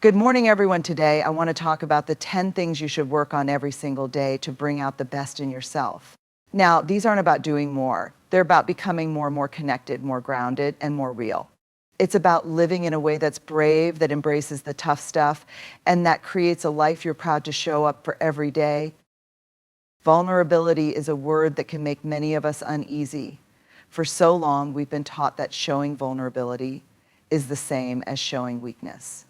Good morning, everyone. Today, I want to talk about the 10 things you should work on every single day to bring out the best in yourself. Now, these aren't about doing more. They're about becoming more and more connected, more grounded, and more real. It's about living in a way that's brave, that embraces the tough stuff, and that creates a life you're proud to show up for every day. Vulnerability is a word that can make many of us uneasy. For so long, we've been taught that showing vulnerability is the same as showing weakness.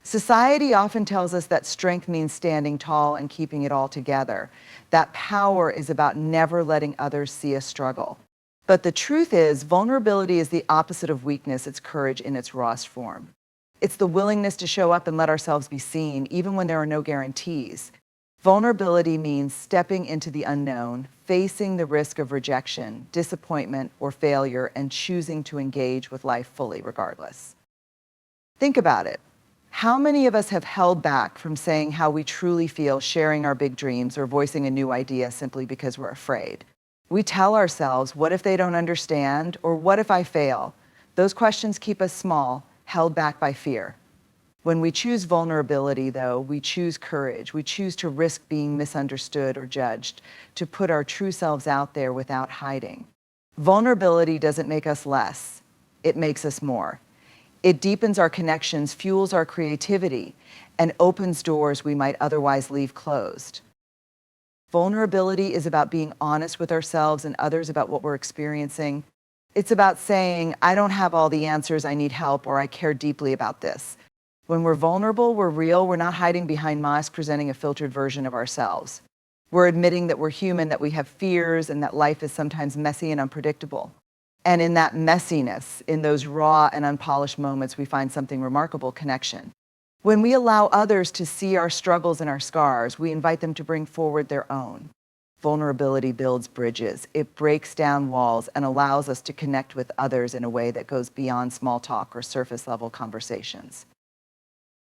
Society often tells us that strength means standing tall and keeping it all together. That power is about never letting others see us struggle. But the truth is, vulnerability is the opposite of weakness. It's courage in its rawest form. It's the willingness to show up and let ourselves be seen, even when there are no guarantees. Vulnerability means stepping into the unknown, facing the risk of rejection, disappointment, or failure, and choosing to engage with life fully regardless. Think about it. How many of us have held back from saying how we truly feel, sharing our big dreams, or voicing a new idea simply because we're afraid? We tell ourselves, what if they don't understand? Or what if I fail? Those questions keep us small, held back by fear. When we choose vulnerability, though, we choose courage. We choose to risk being misunderstood or judged, to put our true selves out there without hiding. Vulnerability doesn't make us less. It makes us more. It deepens our connections, fuels our creativity, and opens doors we might otherwise leave closed. Vulnerability is about being honest with ourselves and others about what we're experiencing. It's about saying, I don't have all the answers, I need help, or I care deeply about this. When we're vulnerable, we're real, we're not hiding behind masks presenting a filtered version of ourselves. We're admitting that we're human, that we have fears, and that life is sometimes messy and unpredictable. And in that messiness, in those raw and unpolished moments, we find something remarkable: connection. When we allow others to see our struggles and our scars, we invite them to bring forward their own. Vulnerability builds bridges. It breaks down walls and allows us to connect with others in a way that goes beyond small talk or surface-level conversations.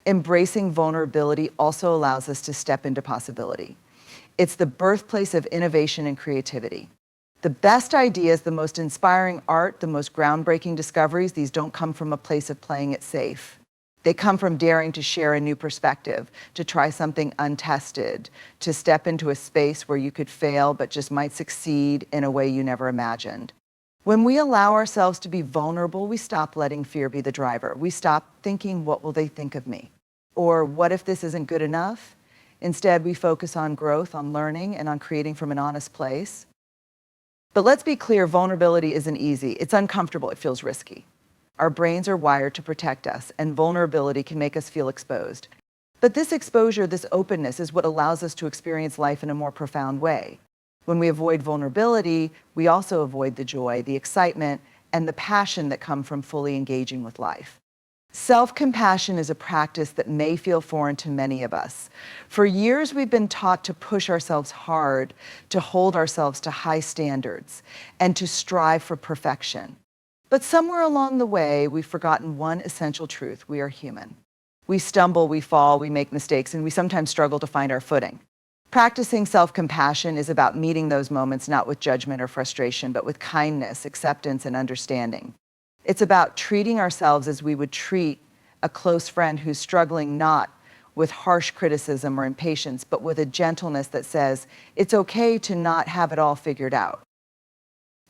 Embracing vulnerability also allows us to step into possibility. It's the birthplace of innovation and creativity. The best ideas, the most inspiring art, the most groundbreaking discoveries, these don't come from a place of playing it safe. They come from daring to share a new perspective, to try something untested, to step into a space where you could fail but just might succeed in a way you never imagined. When we allow ourselves to be vulnerable, we stop letting fear be the driver. We stop thinking, what will they think of me? Or what if this isn't good enough? Instead, we focus on growth, on learning, and on creating from an honest place. But let's be clear, vulnerability isn't easy. It's uncomfortable, it feels risky. Our brains are wired to protect us, and vulnerability can make us feel exposed. But this exposure, this openness, is what allows us to experience life in a more profound way. When we avoid vulnerability, we also avoid the joy, the excitement, and the passion that come from fully engaging with life. Self-compassion is a practice that may feel foreign to many of us. For years, we've been taught to push ourselves hard, to hold ourselves to high standards, and to strive for perfection. But somewhere along the way, we've forgotten one essential truth: we are human. We stumble, we fall, we make mistakes, and we sometimes struggle to find our footing. Practicing self-compassion is about meeting those moments not with judgment or frustration, but with kindness, acceptance, and understanding. It's about treating ourselves as we would treat a close friend who's struggling, not with harsh criticism or impatience, but with a gentleness that says, it's okay to not have it all figured out.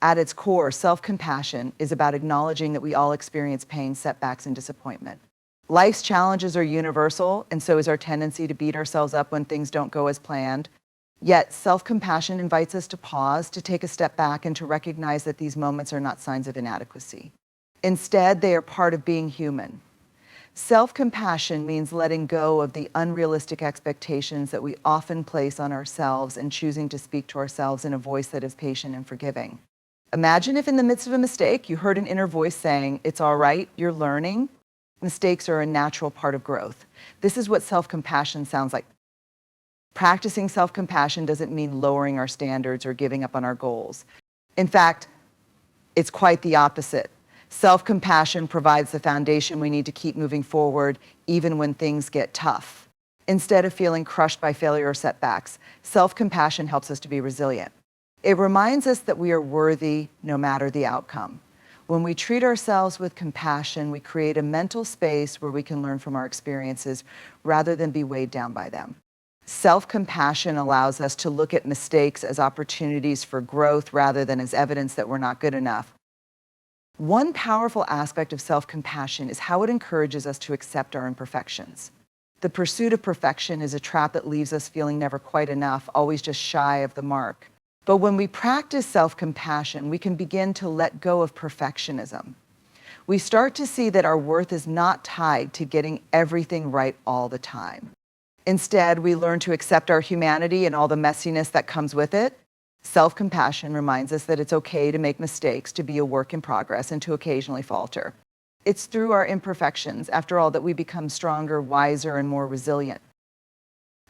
At its core, self-compassion is about acknowledging that we all experience pain, setbacks, and disappointment. Life's challenges are universal, and so is our tendency to beat ourselves up when things don't go as planned. Yet, self-compassion invites us to pause, to take a step back, and to recognize that these moments are not signs of inadequacy. Instead, they are part of being human. Self-compassion means letting go of the unrealistic expectations that we often place on ourselves and choosing to speak to ourselves in a voice that is patient and forgiving. Imagine if in the midst of a mistake, you heard an inner voice saying, it's all right, you're learning. Mistakes are a natural part of growth. This is what self-compassion sounds like. Practicing self-compassion doesn't mean lowering our standards or giving up on our goals. In fact, it's quite the opposite. Self-compassion provides the foundation we need to keep moving forward, even when things get tough. Instead of feeling crushed by failure or setbacks, self-compassion helps us to be resilient. It reminds us that we are worthy no matter the outcome. When we treat ourselves with compassion, we create a mental space where we can learn from our experiences rather than be weighed down by them. Self-compassion allows us to look at mistakes as opportunities for growth rather than as evidence that we're not good enough. One powerful aspect of self-compassion is how it encourages us to accept our imperfections. The pursuit of perfection is a trap that leaves us feeling never quite enough, always just shy of the mark. But when we practice self-compassion, we can begin to let go of perfectionism. We start to see that our worth is not tied to getting everything right all the time. Instead, we learn to accept our humanity and all the messiness that comes with it. Self-compassion reminds us that it's okay to make mistakes, to be a work in progress, and to occasionally falter. It's through our imperfections, after all, that we become stronger, wiser, and more resilient.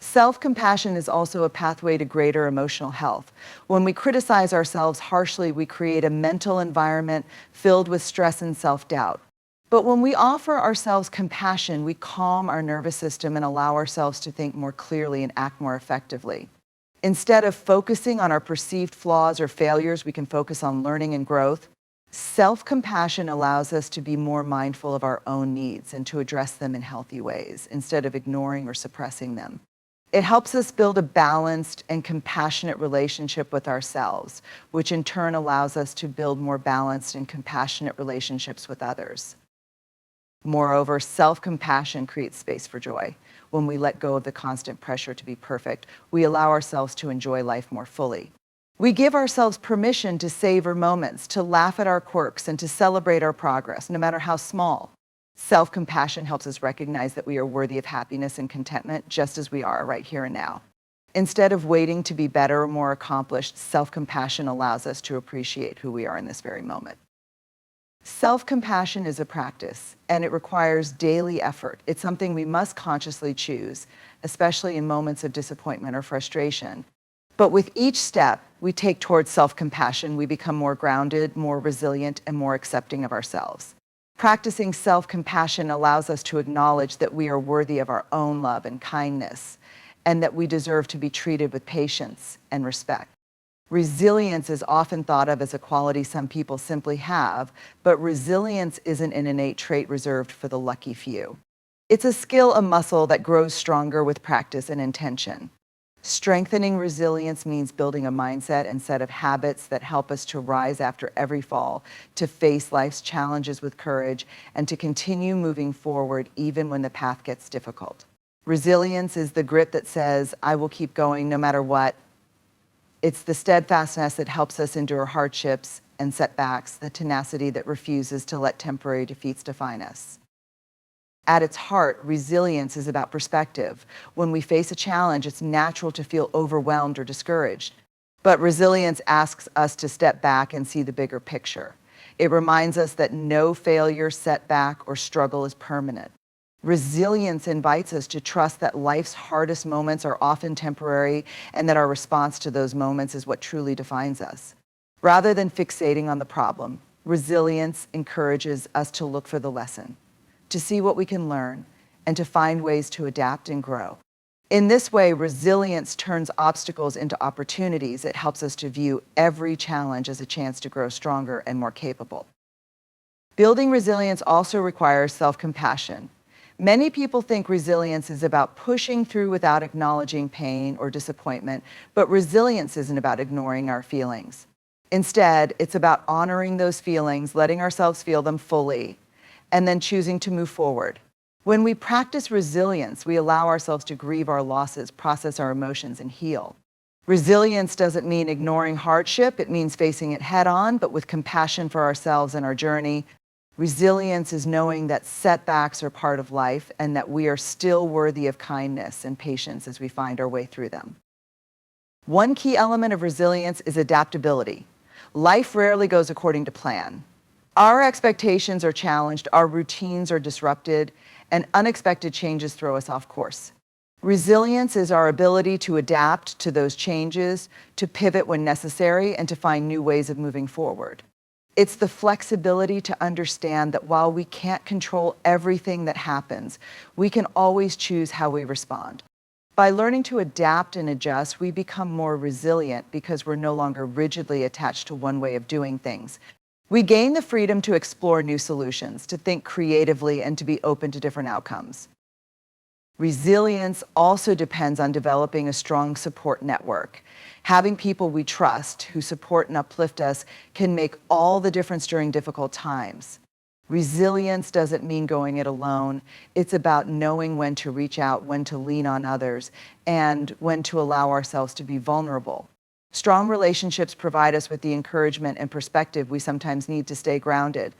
Self-compassion is also a pathway to greater emotional health. When we criticize ourselves harshly, we create a mental environment filled with stress and self-doubt. But when we offer ourselves compassion, we calm our nervous system and allow ourselves to think more clearly and act more effectively. Instead of focusing on our perceived flaws or failures, we can focus on learning and growth. Self-compassion allows us to be more mindful of our own needs and to address them in healthy ways instead of ignoring or suppressing them. It helps us build a balanced and compassionate relationship with ourselves, which in turn allows us to build more balanced and compassionate relationships with others. Moreover, self-compassion creates space for joy. When we let go of the constant pressure to be perfect, we allow ourselves to enjoy life more fully. We give ourselves permission to savor moments, to laugh at our quirks, and to celebrate our progress, no matter how small. Self-compassion helps us recognize that we are worthy of happiness and contentment just as we are right here and now. Instead of waiting to be better or more accomplished, self-compassion allows us to appreciate who we are in this very moment. Self-compassion is a practice, and it requires daily effort. It's something we must consciously choose, especially in moments of disappointment or frustration. But with each step we take towards self-compassion, we become more grounded, more resilient, and more accepting of ourselves. Practicing self-compassion allows us to acknowledge that we are worthy of our own love and kindness, and that we deserve to be treated with patience and respect. Resilience is often thought of as a quality some people simply have, but resilience isn't an innate trait reserved for the lucky few. It's a skill, a muscle that grows stronger with practice and intention. Strengthening resilience means building a mindset and set of habits that help us to rise after every fall, to face life's challenges with courage, and to continue moving forward even when the path gets difficult. Resilience is the grit that says, I will keep going no matter what. It's the steadfastness that helps us endure hardships and setbacks, the tenacity that refuses to let temporary defeats define us. At its heart, resilience is about perspective. When we face a challenge, it's natural to feel overwhelmed or discouraged. But resilience asks us to step back and see the bigger picture. It reminds us that no failure, setback, or struggle is permanent. Resilience invites us to trust that life's hardest moments are often temporary and that our response to those moments is what truly defines us. Rather than fixating on the problem, resilience encourages us to look for the lesson, to see what we can learn, and to find ways to adapt and grow. In this way, resilience turns obstacles into opportunities. It helps us to view every challenge as a chance to grow stronger and more capable. Building resilience also requires self-compassion. Many people think resilience is about pushing through without acknowledging pain or disappointment, but resilience isn't about ignoring our feelings. Instead, it's about honoring those feelings, letting ourselves feel them fully, and then choosing to move forward. When we practice resilience, we allow ourselves to grieve our losses, process our emotions, and heal. Resilience doesn't mean ignoring hardship. It means facing it head on, but with compassion for ourselves and our journey. Resilience is knowing that setbacks are part of life and that we are still worthy of kindness and patience as we find our way through them. One key element of resilience is adaptability. Life rarely goes according to plan. Our expectations are challenged, our routines are disrupted, and unexpected changes throw us off course. Resilience is our ability to adapt to those changes, to pivot when necessary, and to find new ways of moving forward. It's the flexibility to understand that while we can't control everything that happens, we can always choose how we respond. By learning to adapt and adjust, we become more resilient because we're no longer rigidly attached to one way of doing things. We gain the freedom to explore new solutions, to think creatively, and to be open to different outcomes. Resilience also depends on developing a strong support network. Having people we trust who support and uplift us can make all the difference during difficult times. Resilience doesn't mean going it alone. It's about knowing when to reach out, when to lean on others, and when to allow ourselves to be vulnerable. Strong relationships provide us with the encouragement and perspective we sometimes need to stay grounded.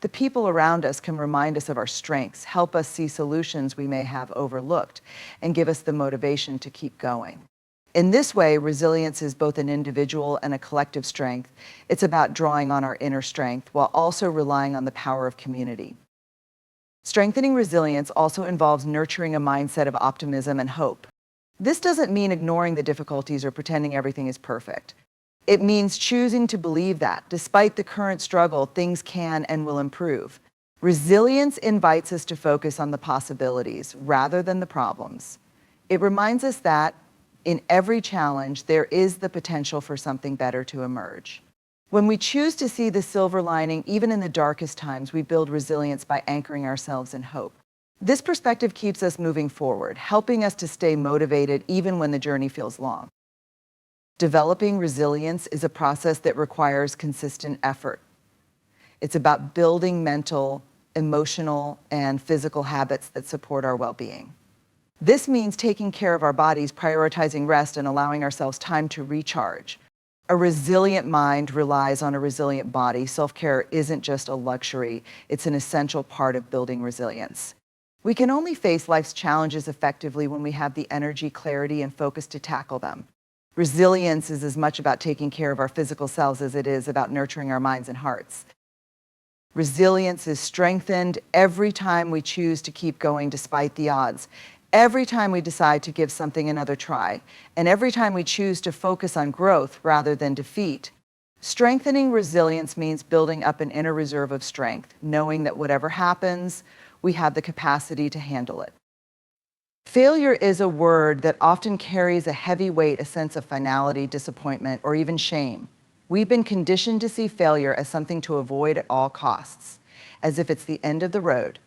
The people around us can remind us of our strengths, help us see solutions we may have overlooked, and give us the motivation to keep going. In this way, resilience is both an individual and a collective strength. It's about drawing on our inner strength while also relying on the power of community. Strengthening resilience also involves nurturing a mindset of optimism and hope. This doesn't mean ignoring the difficulties or pretending everything is perfect. It means choosing to believe that, despite the current struggle, things can and will improve. Resilience invites us to focus on the possibilities rather than the problems. It reminds us that in every challenge, there is the potential for something better to emerge. When we choose to see the silver lining, even in the darkest times, we build resilience by anchoring ourselves in hope. This perspective keeps us moving forward, helping us to stay motivated even when the journey feels long. Developing resilience is a process that requires consistent effort. It's about building mental, emotional, and physical habits that support our well-being. This means taking care of our bodies, prioritizing rest, and allowing ourselves time to recharge. A resilient mind relies on a resilient body. Self-care isn't just a luxury, it's an essential part of building resilience. We can only face life's challenges effectively when we have the energy, clarity, and focus to tackle them. Resilience is as much about taking care of our physical selves as it is about nurturing our minds and hearts. Resilience is strengthened every time we choose to keep going despite the odds. Every time we decide to give something another try, and every time we choose to focus on growth rather than defeat. Strengthening resilience means building up an inner reserve of strength, knowing that whatever happens, we have the capacity to handle it. Failure is a word that often carries a heavy weight, a sense of finality, disappointment, or even shame. We've been conditioned to see failure as something to avoid at all costs, as if it's the end of the road.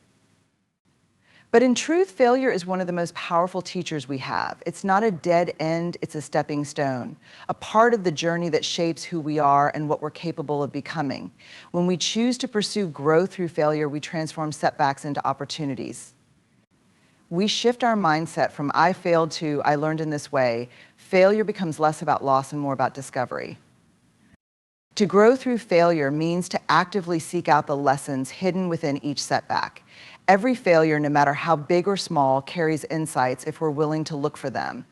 But in truth, failure is one of the most powerful teachers we have. It's not a dead end, it's a stepping stone, a part of the journey that shapes who we are and what we're capable of becoming. When we choose to pursue growth through failure, we transform setbacks into opportunities. We shift our mindset from I failed to I learned in this way. Failure becomes less about loss and more about discovery. To grow through failure means to actively seek out the lessons hidden within each setback. Every failure, no matter how big or small, carries insights if we're willing to look for them.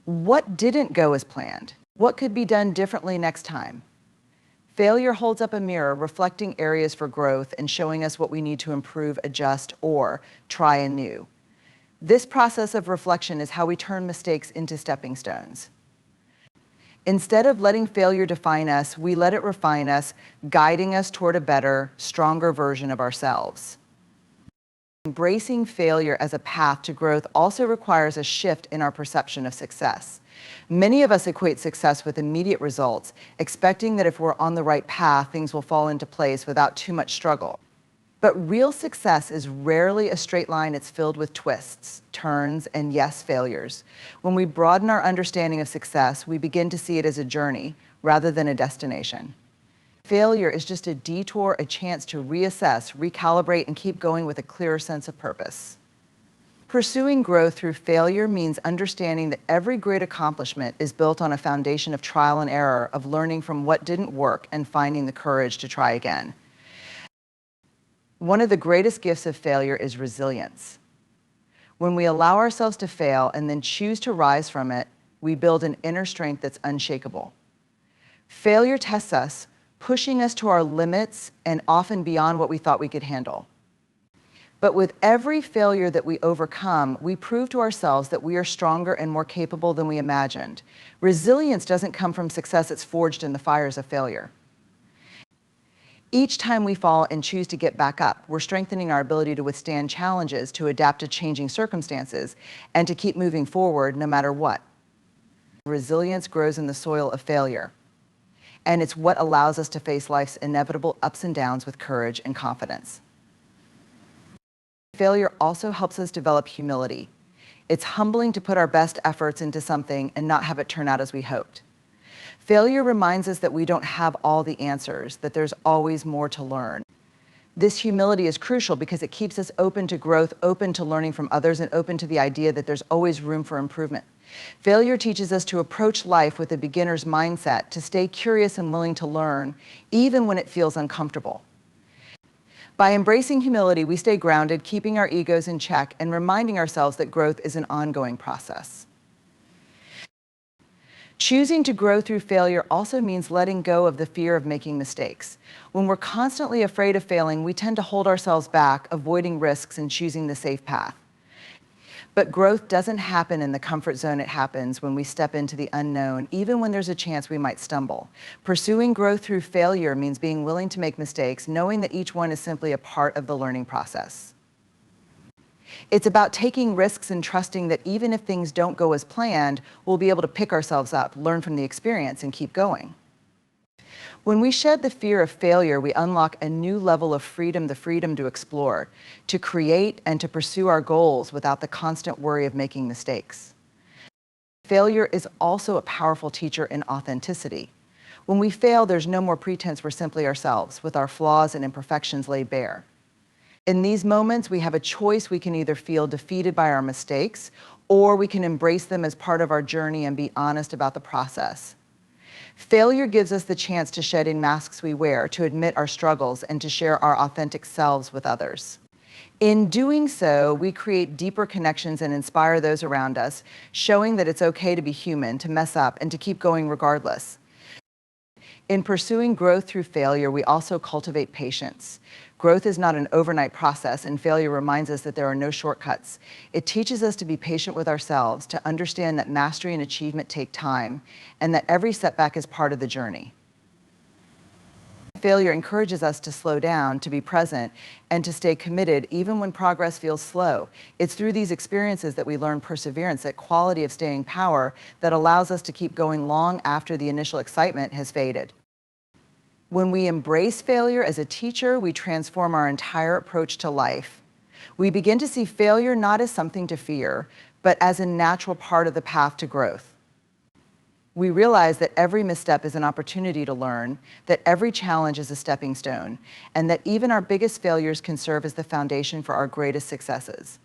What didn't go as planned? What could be done differently next time? Failure holds up a mirror, reflecting areas for growth and showing us what we need to improve, adjust, or try anew. This process of reflection is how we turn mistakes into stepping stones. Instead of letting failure define us, we let it refine us, guiding us toward a better, stronger version of ourselves. Embracing failure as a path to growth also requires a shift in our perception of success. Many of us equate success with immediate results, expecting that if we're on the right path, things will fall into place without too much struggle. But real success is rarely a straight line. It's filled with twists, turns, and yes, failures. When we broaden our understanding of success, we begin to see it as a journey rather than a destination. Failure is just a detour, a chance to reassess, recalibrate, and keep going with a clearer sense of purpose. Pursuing growth through failure means understanding that every great accomplishment is built on a foundation of trial and error, of learning from what didn't work and finding the courage to try again. One of the greatest gifts of failure is resilience. When we allow ourselves to fail and then choose to rise from it, we build an inner strength that's unshakable. Failure tests us, pushing us to our limits and often beyond what we thought we could handle. But with every failure that we overcome, we prove to ourselves that we are stronger and more capable than we imagined. Resilience doesn't come from success, it's forged in the fires of failure. Each time we fall and choose to get back up, we're strengthening our ability to withstand challenges, to adapt to changing circumstances, and to keep moving forward no matter what. Resilience grows in the soil of failure. and it's what allows us to face life's inevitable ups and downs with courage and confidence. Failure also helps us develop humility. It's humbling to put our best efforts into something and not have it turn out as we hoped. Failure reminds us that we don't have all the answers, that there's always more to learn. This humility is crucial because it keeps us open to growth, open to learning from others, and open to the idea that there's always room for improvement. Failure teaches us to approach life with a beginner's mindset, to stay curious and willing to learn, even when it feels uncomfortable. By embracing humility, we stay grounded, keeping our egos in check, and reminding ourselves that growth is an ongoing process. Choosing to grow through failure also means letting go of the fear of making mistakes. When we're constantly afraid of failing, we tend to hold ourselves back, avoiding risks and choosing the safe path. But growth doesn't happen in the comfort zone. It happens when we step into the unknown, even when there's a chance we might stumble. Pursuing growth through failure means being willing to make mistakes, knowing that each one is simply a part of the learning process. It's about taking risks and trusting that even if things don't go as planned, we'll be able to pick ourselves up, learn from the experience, and keep going. When we shed the fear of failure, we unlock a new level of freedom, the freedom to explore, to create, and to pursue our goals without the constant worry of making mistakes. Failure is also a powerful teacher in authenticity. When we fail, there's no more pretense. We're simply ourselves, with our flaws and imperfections laid bare. In these moments, we have a choice. We can either feel defeated by our mistakes, or we can embrace them as part of our journey and be honest about the process. Failure gives us the chance to shed any masks we wear, to admit our struggles, and to share our authentic selves with others. In doing so, we create deeper connections and inspire those around us, showing that it's okay to be human, to mess up, and to keep going regardless. In pursuing growth through failure, we also cultivate patience. Growth is not an overnight process, and failure reminds us that there are no shortcuts. It teaches us to be patient with ourselves, to understand that mastery and achievement take time, and that every setback is part of the journey. Failure encourages us to slow down, to be present, and to stay committed even when progress feels slow. It's through these experiences that we learn perseverance, that quality of staying power that allows us to keep going long after the initial excitement has faded. When we embrace failure as a teacher, we transform our entire approach to life. We begin to see failure not as something to fear, but as a natural part of the path to growth. We realize that every misstep is an opportunity to learn, that every challenge is a stepping stone, and that even our biggest failures can serve as the foundation for our greatest successes.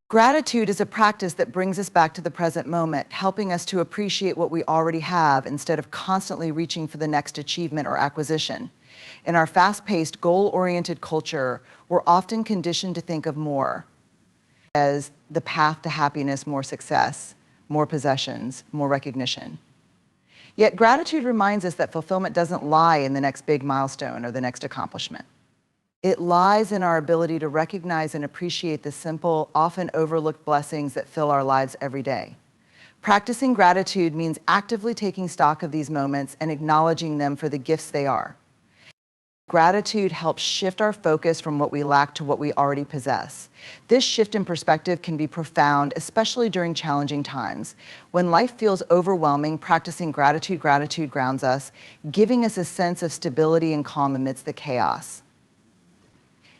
Gratitude is a practice that brings us back to the present moment, helping us to appreciate what we already have instead of constantly reaching for the next achievement or acquisition. In our fast-paced, goal-oriented culture, we're often conditioned to think of more as the path to happiness, more success, more possessions, more recognition. Yet gratitude reminds us that fulfillment doesn't lie in the next big milestone or the next accomplishment. It lies in our ability to recognize and appreciate the simple, often overlooked blessings that fill our lives every day. Practicing gratitude means actively taking stock of these moments and acknowledging them for the gifts they are. Gratitude helps shift our focus from what we lack to what we already possess. This shift in perspective can be profound, especially during challenging times. When life feels overwhelming, practicing gratitude grounds us, giving us a sense of stability and calm amidst the chaos.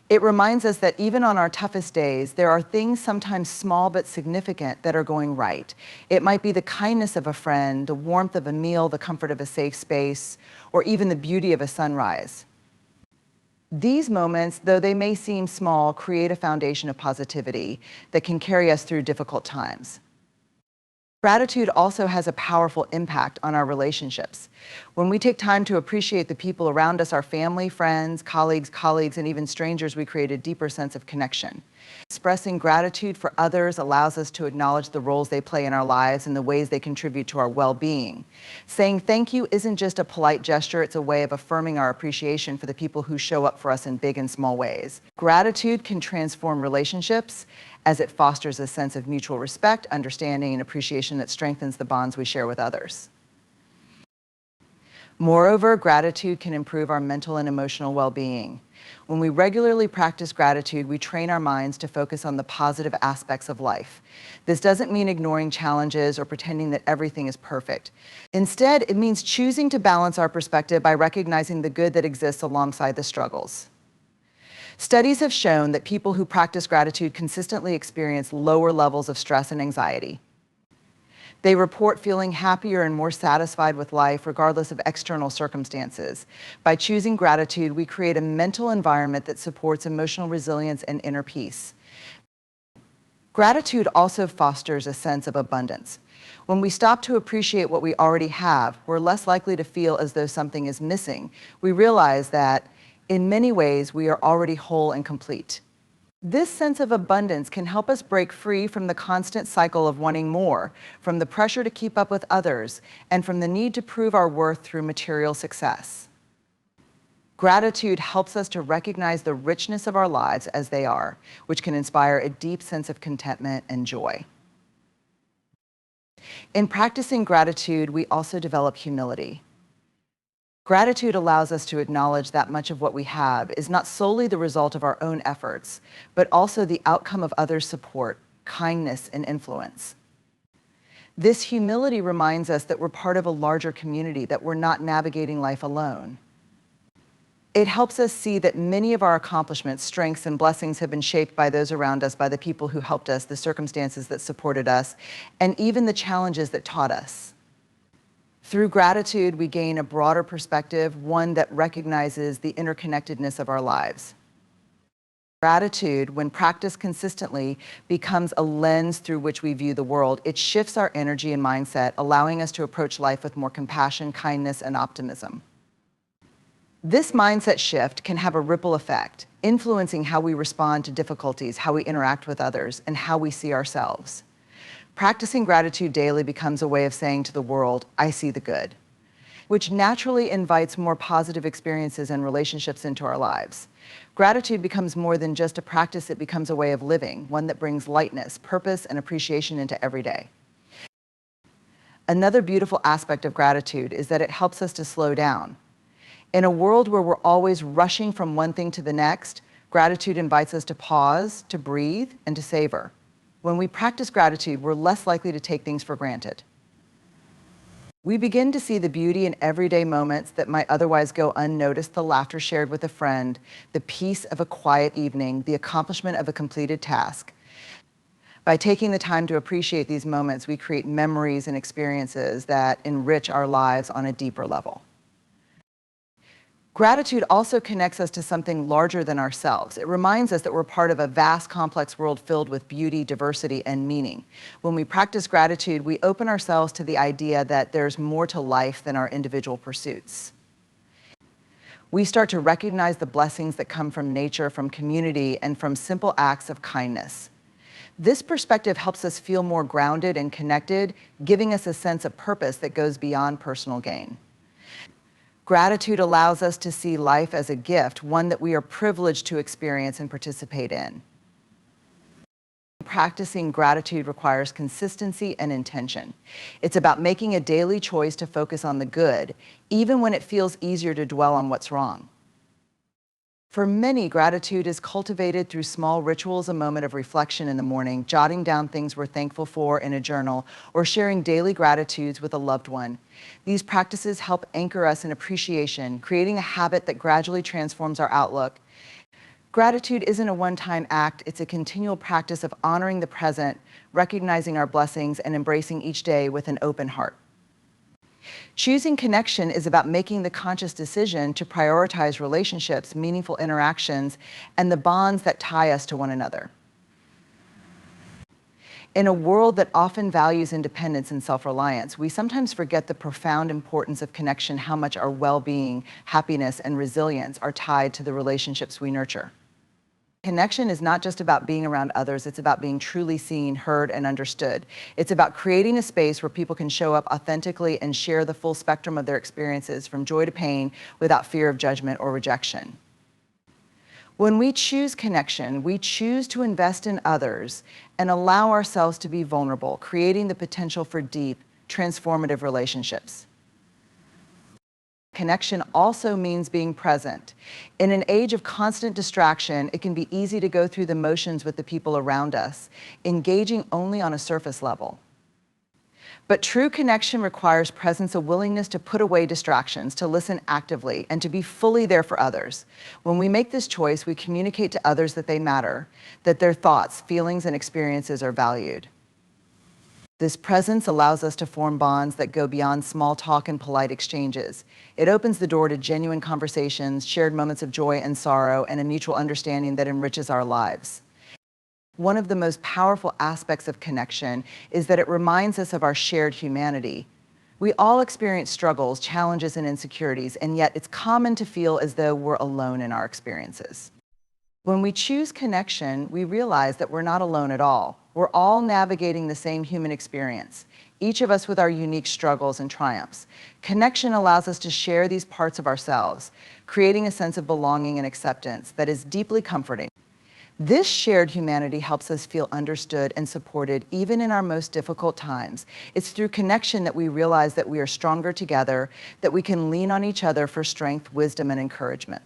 It reminds us that even on our toughest days, there are things, sometimes small but significant, that are going right. It might be the kindness of a friend, the warmth of a meal, the comfort of a safe space, or even the beauty of a sunrise. These moments, though they may seem small, create a foundation of positivity that can carry us through difficult times. Gratitude also has a powerful impact on our relationships. When we take time to appreciate the people around us, our family, friends, colleagues, and even strangers, we create a deeper sense of connection. Expressing gratitude for others allows us to acknowledge the roles they play in our lives and the ways they contribute to our well-being. Saying thank you isn't just a polite gesture, it's a way of affirming our appreciation for the people who show up for us in big and small ways. Gratitude can transform relationships as it fosters a sense of mutual respect, understanding, and appreciation that strengthens the bonds we share with others. Moreover, gratitude can improve our mental and emotional well-being. When we regularly practice gratitude, we train our minds to focus on the positive aspects of life. This doesn't mean ignoring challenges or pretending that everything is perfect. Instead, it means choosing to balance our perspective by recognizing the good that exists alongside the struggles. Studies have shown that people who practice gratitude consistently experience lower levels of stress and anxiety. They report feeling happier and more satisfied with life regardless of external circumstances. By choosing gratitude, we create a mental environment that supports emotional resilience and inner peace. Gratitude also fosters a sense of abundance. When we stop to appreciate what we already have, we're less likely to feel as though something is missing. We realize that, in many ways, we are already whole and complete. This sense of abundance can help us break free from the constant cycle of wanting more, from the pressure to keep up with others, and from the need to prove our worth through material success. Gratitude helps us to recognize the richness of our lives as they are, which can inspire a deep sense of contentment and joy. In practicing gratitude, we also develop humility. Gratitude allows us to acknowledge that much of what we have is not solely the result of our own efforts, but also the outcome of others' support, kindness, and influence. This humility reminds us that we're part of a larger community, that we're not navigating life alone. It helps us see that many of our accomplishments, strengths, and blessings have been shaped by those around us, by the people who helped us, the circumstances that supported us, and even the challenges that taught us. Through gratitude, we gain a broader perspective, one that recognizes the interconnectedness of our lives. Gratitude, when practiced consistently, becomes a lens through which we view the world. It shifts our energy and mindset, allowing us to approach life with more compassion, kindness, and optimism. This mindset shift can have a ripple effect, influencing how we respond to difficulties, how we interact with others, and how we see ourselves. Practicing gratitude daily becomes a way of saying to the world, I see the good, which naturally invites more positive experiences and relationships into our lives. Gratitude becomes more than just a practice, it becomes a way of living, one that brings lightness, purpose, and appreciation into every day. Another beautiful aspect of gratitude is that it helps us to slow down. In a world where we're always rushing from one thing to the next, gratitude invites us to pause, to breathe, and to savor. When we practice gratitude, we're less likely to take things for granted. We begin to see the beauty in everyday moments that might otherwise go unnoticed: the laughter shared with a friend, the peace of a quiet evening, the accomplishment of a completed task. By taking the time to appreciate these moments, we create memories and experiences that enrich our lives on a deeper level. Gratitude also connects us to something larger than ourselves. It reminds us that we're part of a vast, complex world filled with beauty, diversity, and meaning. When we practice gratitude, we open ourselves to the idea that there's more to life than our individual pursuits. We start to recognize the blessings that come from nature, from community, and from simple acts of kindness. This perspective helps us feel more grounded and connected, giving us a sense of purpose that goes beyond personal gain. Gratitude allows us to see life as a gift, one that we are privileged to experience and participate in. Practicing gratitude requires consistency and intention. It's about making a daily choice to focus on the good, even when it feels easier to dwell on what's wrong. For many, gratitude is cultivated through small rituals, a moment of reflection in the morning, jotting down things we're thankful for in a journal, or sharing daily gratitudes with a loved one. These practices help anchor us in appreciation, creating a habit that gradually transforms our outlook. Gratitude isn't a one-time act, it's a continual practice of honoring the present, recognizing our blessings, and embracing each day with an open heart. Choosing connection is about making the conscious decision to prioritize relationships, meaningful interactions, and the bonds that tie us to one another. In a world that often values independence and self-reliance, we sometimes forget the profound importance of connection, how much our well-being, happiness, and resilience are tied to the relationships we nurture. Connection is not just about being around others, it's about being truly seen, heard, and understood. It's about creating a space where people can show up authentically and share the full spectrum of their experiences, from joy to pain, without fear of judgment or rejection. When we choose connection, we choose to invest in others and allow ourselves to be vulnerable, creating the potential for deep, transformative relationships. Connection also means being present. In an age of constant distraction, it can be easy to go through the motions with the people around us, engaging only on a surface level. But true connection requires presence, a willingness to put away distractions, to listen actively, and to be fully there for others. When we make this choice, we communicate to others that they matter, that their thoughts, feelings, and experiences are valued. This presence allows us to form bonds that go beyond small talk and polite exchanges. It opens the door to genuine conversations, shared moments of joy and sorrow, and a mutual understanding that enriches our lives. One of the most powerful aspects of connection is that it reminds us of our shared humanity. We all experience struggles, challenges, and insecurities, and yet it's common to feel as though we're alone in our experiences. When we choose connection, we realize that we're not alone at all. We're all navigating the same human experience, each of us with our unique struggles and triumphs. Connection allows us to share these parts of ourselves, creating a sense of belonging and acceptance that is deeply comforting. This shared humanity helps us feel understood and supported even in our most difficult times. It's through connection that we realize that we are stronger together, that we can lean on each other for strength, wisdom, and encouragement.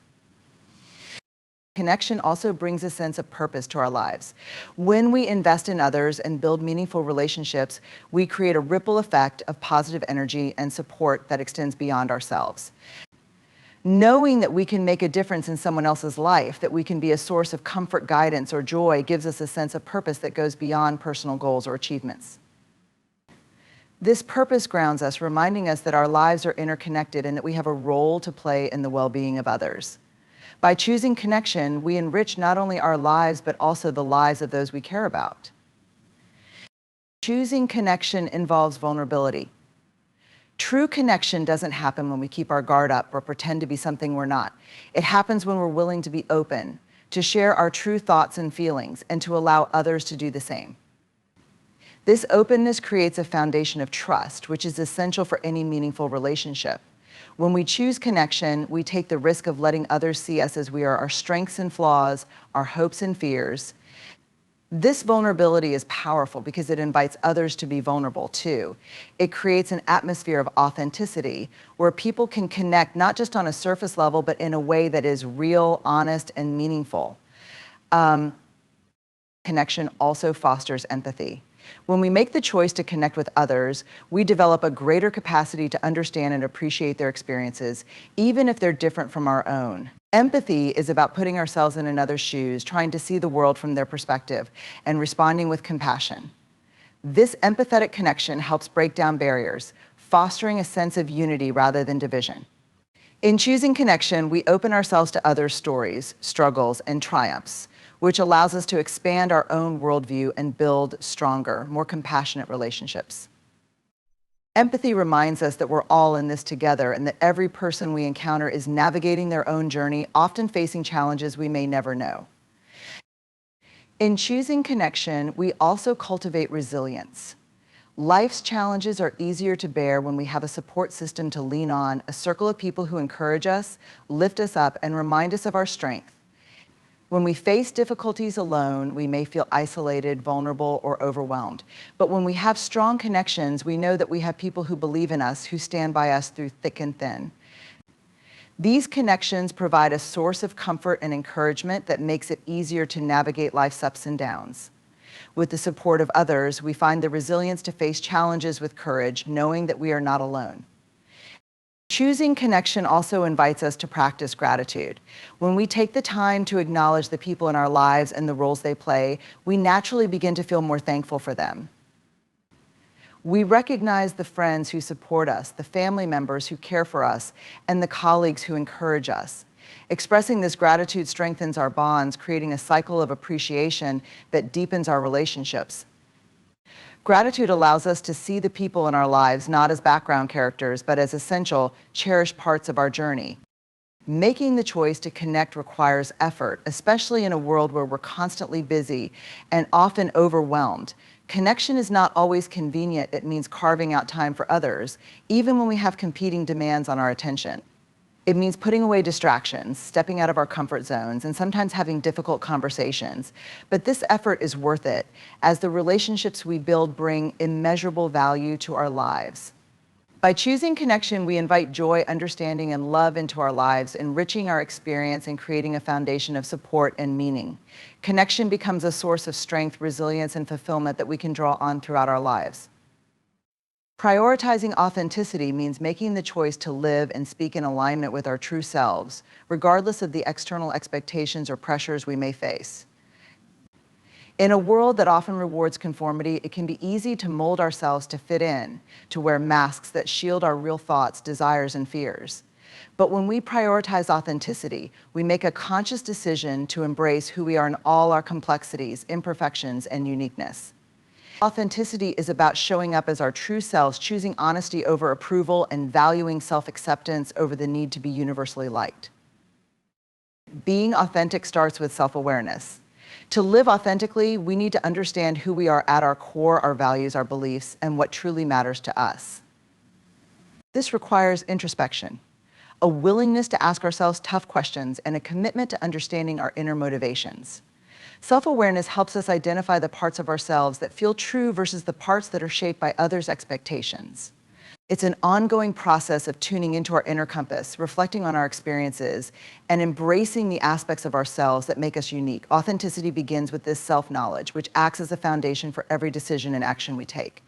Connection also brings a sense of purpose to our lives. When we invest in others and build meaningful relationships, we create a ripple effect of positive energy and support that extends beyond ourselves. Knowing that we can make a difference in someone else's life, that we can be a source of comfort, guidance, or joy, gives us a sense of purpose that goes beyond personal goals or achievements. This purpose grounds us, reminding us that our lives are interconnected and that we have a role to play in the well-being of others. By choosing connection, we enrich not only our lives, but also the lives of those we care about. Choosing connection involves vulnerability. True connection doesn't happen when we keep our guard up or pretend to be something we're not. It happens when we're willing to be open, to share our true thoughts and feelings, and to allow others to do the same. This openness creates a foundation of trust, which is essential for any meaningful relationship. When we choose connection, we take the risk of letting others see us as we are, our strengths and flaws, our hopes and fears. This vulnerability is powerful because it invites others to be vulnerable too. It creates an atmosphere of authenticity where people can connect not just on a surface level, but in a way that is real, honest, and meaningful. Connection also fosters empathy. When we make the choice to connect with others, we develop a greater capacity to understand and appreciate their experiences, even if they're different from our own. Empathy is about putting ourselves in another's shoes, trying to see the world from their perspective, and responding with compassion. This empathetic connection helps break down barriers, fostering a sense of unity rather than division. In choosing connection, we open ourselves to others' stories, struggles, and triumphs, which allows us to expand our own worldview and build stronger, more compassionate relationships. Empathy reminds us that we're all in this together and that every person we encounter is navigating their own journey, often facing challenges we may never know. In choosing connection, we also cultivate resilience. Life's challenges are easier to bear when we have a support system to lean on, a circle of people who encourage us, lift us up, and remind us of our strength. When we face difficulties alone, we may feel isolated, vulnerable, or overwhelmed. But when we have strong connections, we know that we have people who believe in us, who stand by us through thick and thin. These connections provide a source of comfort and encouragement that makes it easier to navigate life's ups and downs. With the support of others, we find the resilience to face challenges with courage, knowing that we are not alone. Choosing connection also invites us to practice gratitude. When we take the time to acknowledge the people in our lives and the roles they play, we naturally begin to feel more thankful for them. We recognize the friends who support us, the family members who care for us, and the colleagues who encourage us. Expressing this gratitude strengthens our bonds, creating a cycle of appreciation that deepens our relationships. Gratitude allows us to see the people in our lives not as background characters, but as essential, cherished parts of our journey. Making the choice to connect requires effort, especially in a world where we're constantly busy and often overwhelmed. Connection is not always convenient. It means carving out time for others, even when we have competing demands on our attention. It means putting away distractions, stepping out of our comfort zones, and sometimes having difficult conversations. But this effort is worth it, as the relationships we build bring immeasurable value to our lives. By choosing connection, we invite joy, understanding, and love into our lives, enriching our experience and creating a foundation of support and meaning. Connection becomes a source of strength, resilience, and fulfillment that we can draw on throughout our lives. Prioritizing authenticity means making the choice to live and speak in alignment with our true selves, regardless of the external expectations or pressures we may face. In a world that often rewards conformity, it can be easy to mold ourselves to fit in, to wear masks that shield our real thoughts, desires, and fears. But when we prioritize authenticity, we make a conscious decision to embrace who we are in all our complexities, imperfections, and uniqueness. Authenticity is about showing up as our true selves, choosing honesty over approval, and valuing self-acceptance over the need to be universally liked. Being authentic starts with self-awareness. To live authentically, we need to understand who we are at our core, our values, our beliefs, and what truly matters to us. This requires introspection, a willingness to ask ourselves tough questions, and a commitment to understanding our inner motivations. Self-awareness helps us identify the parts of ourselves that feel true versus the parts that are shaped by others' expectations. It's an ongoing process of tuning into our inner compass, reflecting on our experiences, and embracing the aspects of ourselves that make us unique. Authenticity begins with this self-knowledge, which acts as a foundation for every decision and action we take.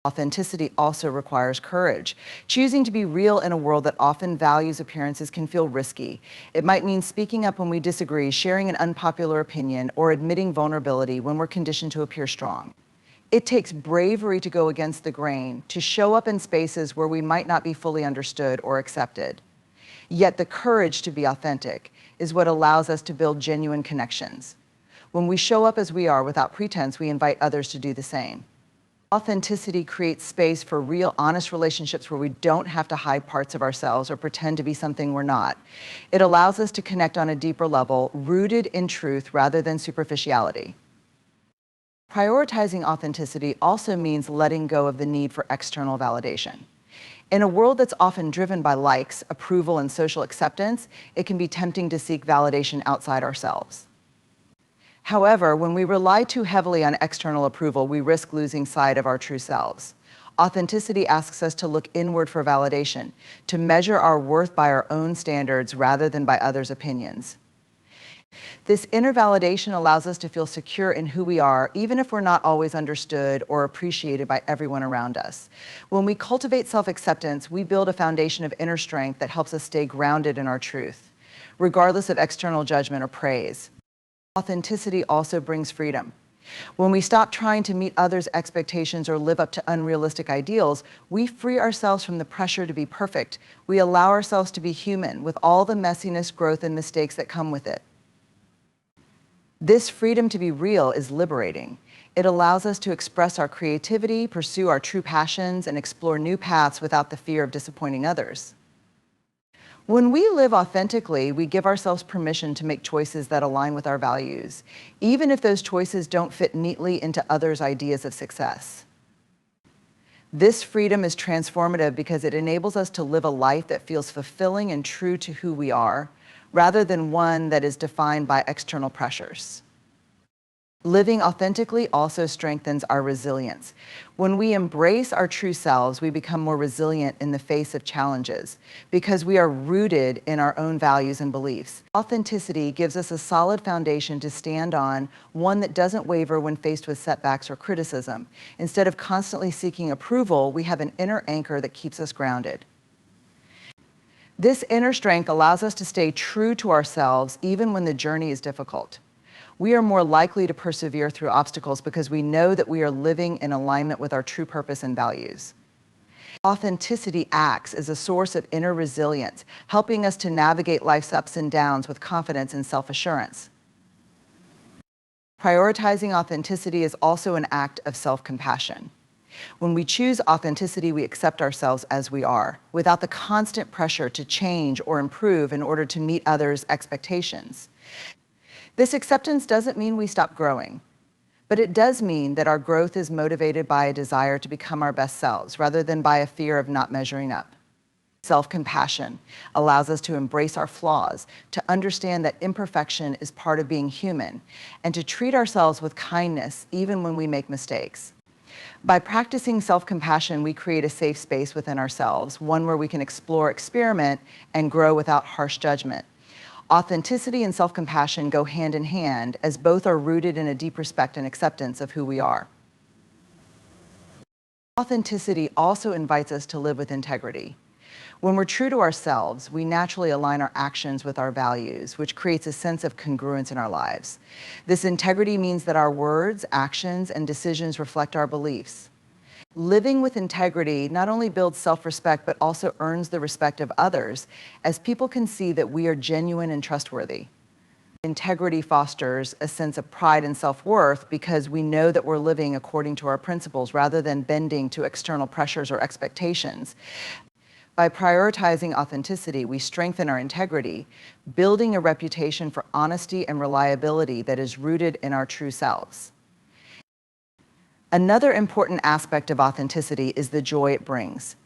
Authenticity also requires courage. Choosing to be real in a world that often values appearances can feel risky. It might mean speaking up when we disagree, sharing an unpopular opinion, or admitting vulnerability when we're conditioned to appear strong. It takes bravery to go against the grain, to show up in spaces where we might not be fully understood or accepted. Yet the courage to be authentic is what allows us to build genuine connections. When we show up as we are without pretense, we invite others to do the same. Authenticity creates space for real, honest relationships where we don't have to hide parts of ourselves or pretend to be something we're not. It allows us to connect on a deeper level, rooted in truth rather than superficiality. Prioritizing authenticity also means letting go of the need for external validation. In a world that's often driven by likes, approval, and social acceptance, it can be tempting to seek validation outside ourselves. However, when we rely too heavily on external approval, we risk losing sight of our true selves. Authenticity asks us to look inward for validation, to measure our worth by our own standards rather than by others' opinions. This inner validation allows us to feel secure in who we are, even if we're not always understood or appreciated by everyone around us. When we cultivate self-acceptance, we build a foundation of inner strength that helps us stay grounded in our truth, regardless of external judgment or praise. Authenticity also brings freedom. When we stop trying to meet others' expectations or live up to unrealistic ideals, we free ourselves from the pressure to be perfect. We allow ourselves to be human, with all the messiness, growth, and mistakes that come with it. This freedom to be real is liberating. It allows us to express our creativity, pursue our true passions, and explore new paths without the fear of disappointing others. When we live authentically, we give ourselves permission to make choices that align with our values, even if those choices don't fit neatly into others' ideas of success. This freedom is transformative because it enables us to live a life that feels fulfilling and true to who we are, rather than one that is defined by external pressures. Living authentically also strengthens our resilience. When we embrace our true selves, we become more resilient in the face of challenges because we are rooted in our own values and beliefs. Authenticity gives us a solid foundation to stand on, one that doesn't waver when faced with setbacks or criticism. Instead of constantly seeking approval, we have an inner anchor that keeps us grounded. This inner strength allows us to stay true to ourselves even when the journey is difficult. We are more likely to persevere through obstacles because we know that we are living in alignment with our true purpose and values. Authenticity acts as a source of inner resilience, helping us to navigate life's ups and downs with confidence and self-assurance. Prioritizing authenticity is also an act of self-compassion. When we choose authenticity, we accept ourselves as we are, without the constant pressure to change or improve in order to meet others' expectations. This acceptance doesn't mean we stop growing, but it does mean that our growth is motivated by a desire to become our best selves, rather than by a fear of not measuring up. Self-compassion allows us to embrace our flaws, to understand that imperfection is part of being human, and to treat ourselves with kindness even when we make mistakes. By practicing self-compassion, we create a safe space within ourselves, one where we can explore, experiment, and grow without harsh judgment. Authenticity and self-compassion go hand in hand, as both are rooted in a deep respect and acceptance of who we are. Authenticity also invites us to live with integrity. When we're true to ourselves, we naturally align our actions with our values, which creates a sense of congruence in our lives. This integrity means that our words, actions, and decisions reflect our beliefs. Living with integrity not only builds self-respect, but also earns the respect of others, as people can see that we are genuine and trustworthy. Integrity fosters a sense of pride and self-worth because we know that we're living according to our principles rather than bending to external pressures or expectations. By prioritizing authenticity, we strengthen our integrity, building a reputation for honesty and reliability that is rooted in our true selves. Another important aspect of authenticity is the joy it brings.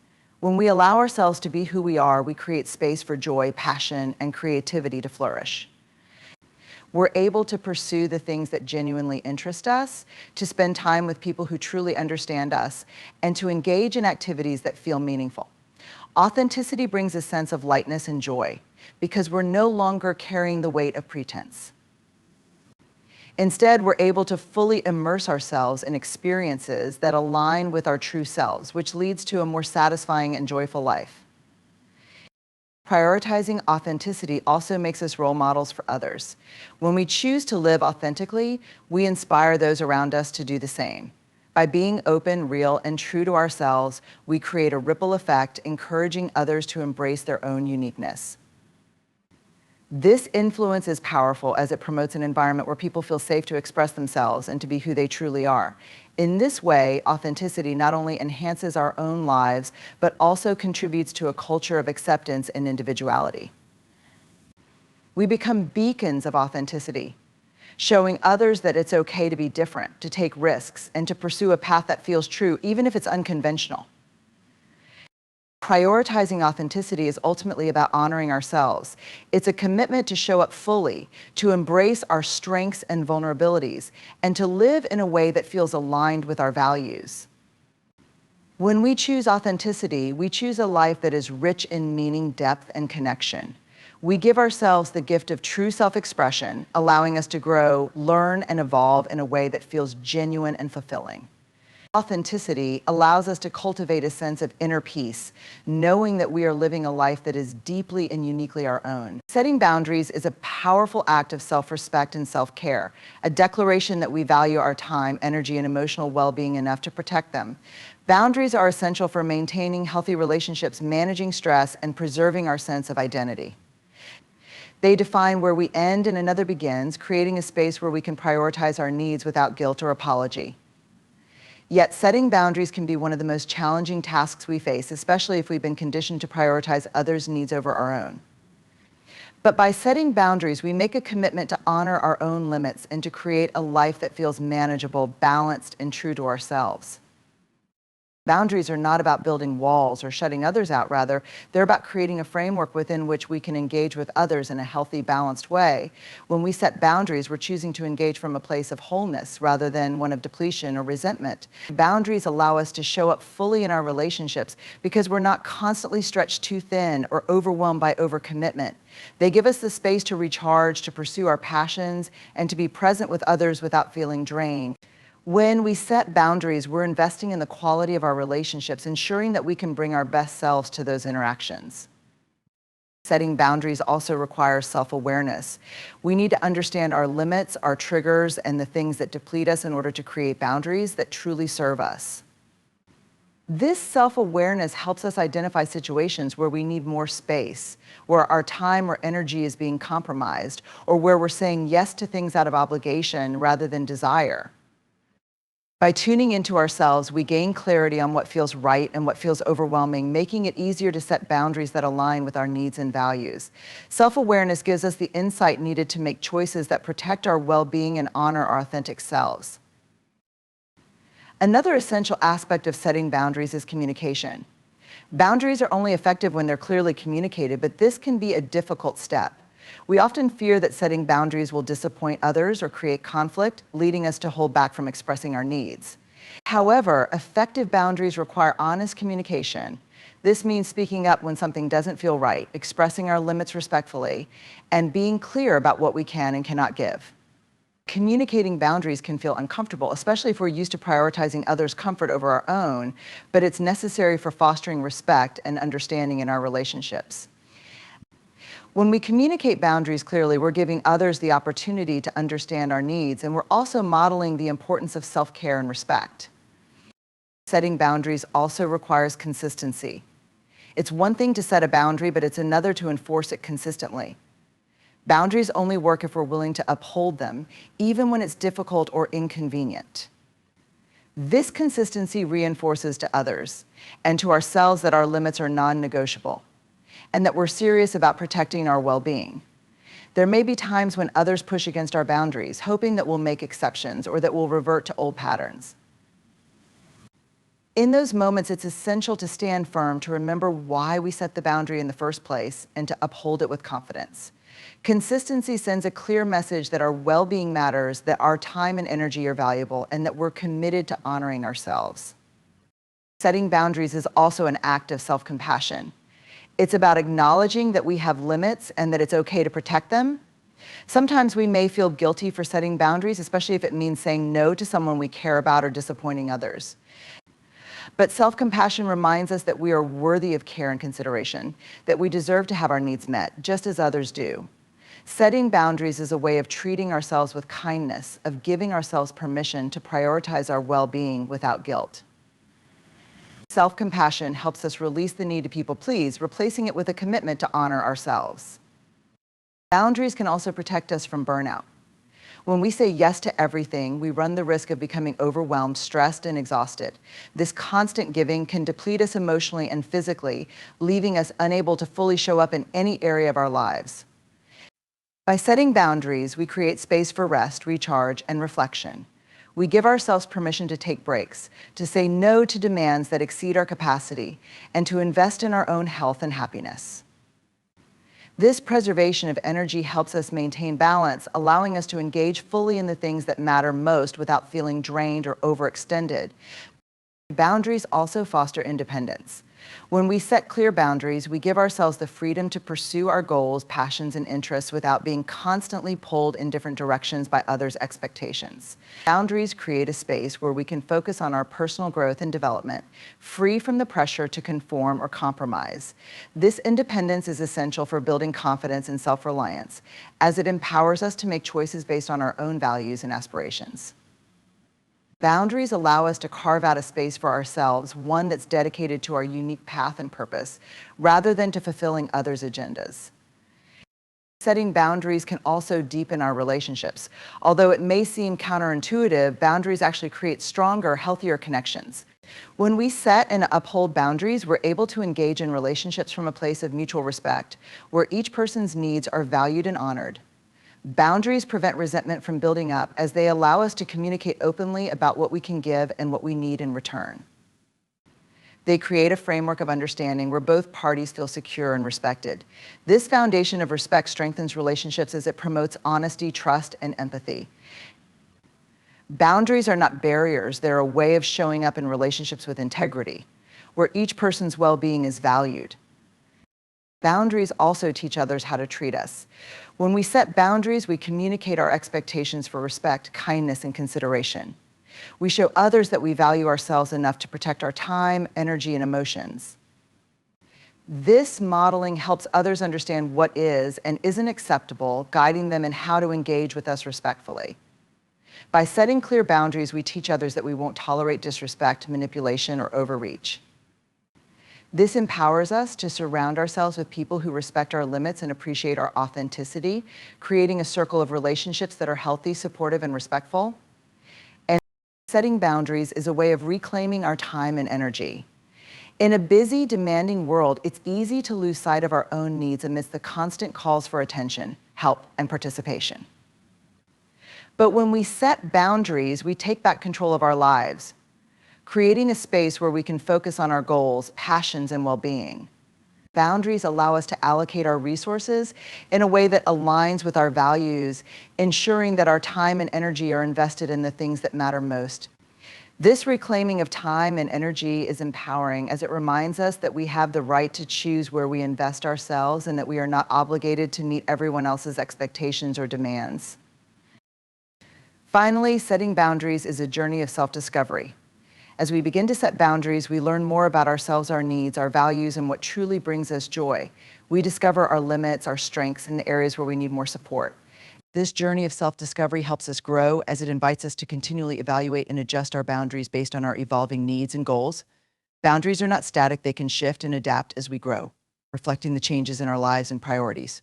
When we allow ourselves to be who we are, we create space for joy, passion, and creativity to flourish. We're able to pursue the things that genuinely interest us, to spend time with people who truly understand us, and to engage in activities that feel meaningful. Authenticity brings a sense of lightness and joy because we're no longer carrying the weight of pretense. Instead, we're able to fully immerse ourselves in experiences that align with our true selves, which leads to a more satisfying and joyful life. Prioritizing authenticity also makes us role models for others. When we choose to live authentically, we inspire those around us to do the same. By being open, real, and true to ourselves, we create a ripple effect, encouraging others to embrace their own uniqueness. This influence is powerful as it promotes an environment where people feel safe to express themselves and to be who they truly are. In this way, authenticity not only enhances our own lives, but also contributes to a culture of acceptance and individuality. We become beacons of authenticity, showing others that it's okay to be different, to take risks, and to pursue a path that feels true, even if it's unconventional. Prioritizing authenticity is ultimately about honoring ourselves. It's a commitment to show up fully, to embrace our strengths and vulnerabilities, and to live in a way that feels aligned with our values. When we choose authenticity, we choose a life that is rich in meaning, depth, and connection. We give ourselves the gift of true self-expression, allowing us to grow, learn, and evolve in a way that feels genuine and fulfilling. Authenticity allows us to cultivate a sense of inner peace, knowing that we are living a life that is deeply and uniquely our own. Setting boundaries is a powerful act of self-respect and self-care, a declaration that we value our time, energy, and emotional well-being enough to protect them. Boundaries are essential for maintaining healthy relationships, managing stress, and preserving our sense of identity. They define where we end and another begins, creating a space where we can prioritize our needs without guilt or apology. Yet setting boundaries can be one of the most challenging tasks we face, especially if we've been conditioned to prioritize others' needs over our own. But by setting boundaries, we make a commitment to honor our own limits and to create a life that feels manageable, balanced, and true to ourselves. Boundaries are not about building walls or shutting others out. Rather, they're about creating a framework within which we can engage with others in a healthy, balanced way. When we set boundaries, we're choosing to engage from a place of wholeness rather than one of depletion or resentment. Boundaries allow us to show up fully in our relationships because we're not constantly stretched too thin or overwhelmed by overcommitment. They give us the space to recharge, to pursue our passions, and to be present with others without feeling drained. When we set boundaries, we're investing in the quality of our relationships, ensuring that we can bring our best selves to those interactions. Setting boundaries also requires self-awareness. We need to understand our limits, our triggers, and the things that deplete us in order to create boundaries that truly serve us. This self-awareness helps us identify situations where we need more space, where our time or energy is being compromised, or where we're saying yes to things out of obligation rather than desire. By tuning into ourselves, we gain clarity on what feels right and what feels overwhelming, making it easier to set boundaries that align with our needs and values. Self-awareness gives us the insight needed to make choices that protect our well-being and honor our authentic selves. Another essential aspect of setting boundaries is communication. Boundaries are only effective when they're clearly communicated, but this can be a difficult step. We often fear that setting boundaries will disappoint others or create conflict, leading us to hold back from expressing our needs. However, effective boundaries require honest communication. This means speaking up when something doesn't feel right, expressing our limits respectfully, and being clear about what we can and cannot give. Communicating boundaries can feel uncomfortable, especially if we're used to prioritizing others' comfort over our own, but it's necessary for fostering respect and understanding in our relationships. When we communicate boundaries clearly, we're giving others the opportunity to understand our needs, and we're also modeling the importance of self-care and respect. Setting boundaries also requires consistency. It's one thing to set a boundary, but it's another to enforce it consistently. Boundaries only work if we're willing to uphold them, even when it's difficult or inconvenient. This consistency reinforces to others and to ourselves that our limits are non-negotiable and that we're serious about protecting our well-being. There may be times when others push against our boundaries, hoping that we'll make exceptions or that we'll revert to old patterns. In those moments, it's essential to stand firm, to remember why we set the boundary in the first place, and to uphold it with confidence. Consistency sends a clear message that our well-being matters, that our time and energy are valuable, and that we're committed to honoring ourselves. Setting boundaries is also an act of self-compassion. It's about acknowledging that we have limits and that it's okay to protect them. Sometimes we may feel guilty for setting boundaries, especially if it means saying no to someone we care about or disappointing others. But self-compassion reminds us that we are worthy of care and consideration, that we deserve to have our needs met, just as others do. Setting boundaries is a way of treating ourselves with kindness, of giving ourselves permission to prioritize our well-being without guilt. Self-compassion helps us release the need to people please, replacing it with a commitment to honor ourselves. Boundaries can also protect us from burnout. When we say yes to everything, we run the risk of becoming overwhelmed, stressed, and exhausted. This constant giving can deplete us emotionally and physically, leaving us unable to fully show up in any area of our lives. By setting boundaries, we create space for rest, recharge, and reflection. We give ourselves permission to take breaks, to say no to demands that exceed our capacity, and to invest in our own health and happiness. This preservation of energy helps us maintain balance, allowing us to engage fully in the things that matter most without feeling drained or overextended. Boundaries also foster independence. When we set clear boundaries, we give ourselves the freedom to pursue our goals, passions, and interests without being constantly pulled in different directions by others' expectations. Boundaries create a space where we can focus on our personal growth and development, free from the pressure to conform or compromise. This independence is essential for building confidence and self-reliance, as it empowers us to make choices based on our own values and aspirations. Boundaries allow us to carve out a space for ourselves, one that's dedicated to our unique path and purpose, rather than to fulfilling others' agendas. Setting boundaries can also deepen our relationships. Although it may seem counterintuitive, boundaries actually create stronger, healthier connections. When we set and uphold boundaries, we're able to engage in relationships from a place of mutual respect, where each person's needs are valued and honored. Boundaries prevent resentment from building up, as they allow us to communicate openly about what we can give and what we need in return. They create a framework of understanding where both parties feel secure and respected. This foundation of respect strengthens relationships as it promotes honesty, trust, and empathy. Boundaries are not barriers, they're a way of showing up in relationships with integrity, where each person's well-being is valued. Boundaries also teach others how to treat us. When we set boundaries, we communicate our expectations for respect, kindness, and consideration. We show others that we value ourselves enough to protect our time, energy, and emotions. This modeling helps others understand what is and isn't acceptable, guiding them in how to engage with us respectfully. By setting clear boundaries, we teach others that we won't tolerate disrespect, manipulation, or overreach. This empowers us to surround ourselves with people who respect our limits and appreciate our authenticity, creating a circle of relationships that are healthy, supportive, and respectful. And setting boundaries is a way of reclaiming our time and energy. In a busy, demanding world, it's easy to lose sight of our own needs amidst the constant calls for attention, help, and participation. But when we set boundaries, we take back control of our lives, creating a space where we can focus on our goals, passions, and well-being. Boundaries allow us to allocate our resources in a way that aligns with our values, ensuring that our time and energy are invested in the things that matter most. This reclaiming of time and energy is empowering, as it reminds us that we have the right to choose where we invest ourselves and that we are not obligated to meet everyone else's expectations or demands. Finally, setting boundaries is a journey of self-discovery. As we begin to set boundaries, we learn more about ourselves, our needs, our values, and what truly brings us joy. We discover our limits, our strengths, and the areas where we need more support. This journey of self-discovery helps us grow, as it invites us to continually evaluate and adjust our boundaries based on our evolving needs and goals. Boundaries are not static, they can shift and adapt as we grow, reflecting the changes in our lives and priorities.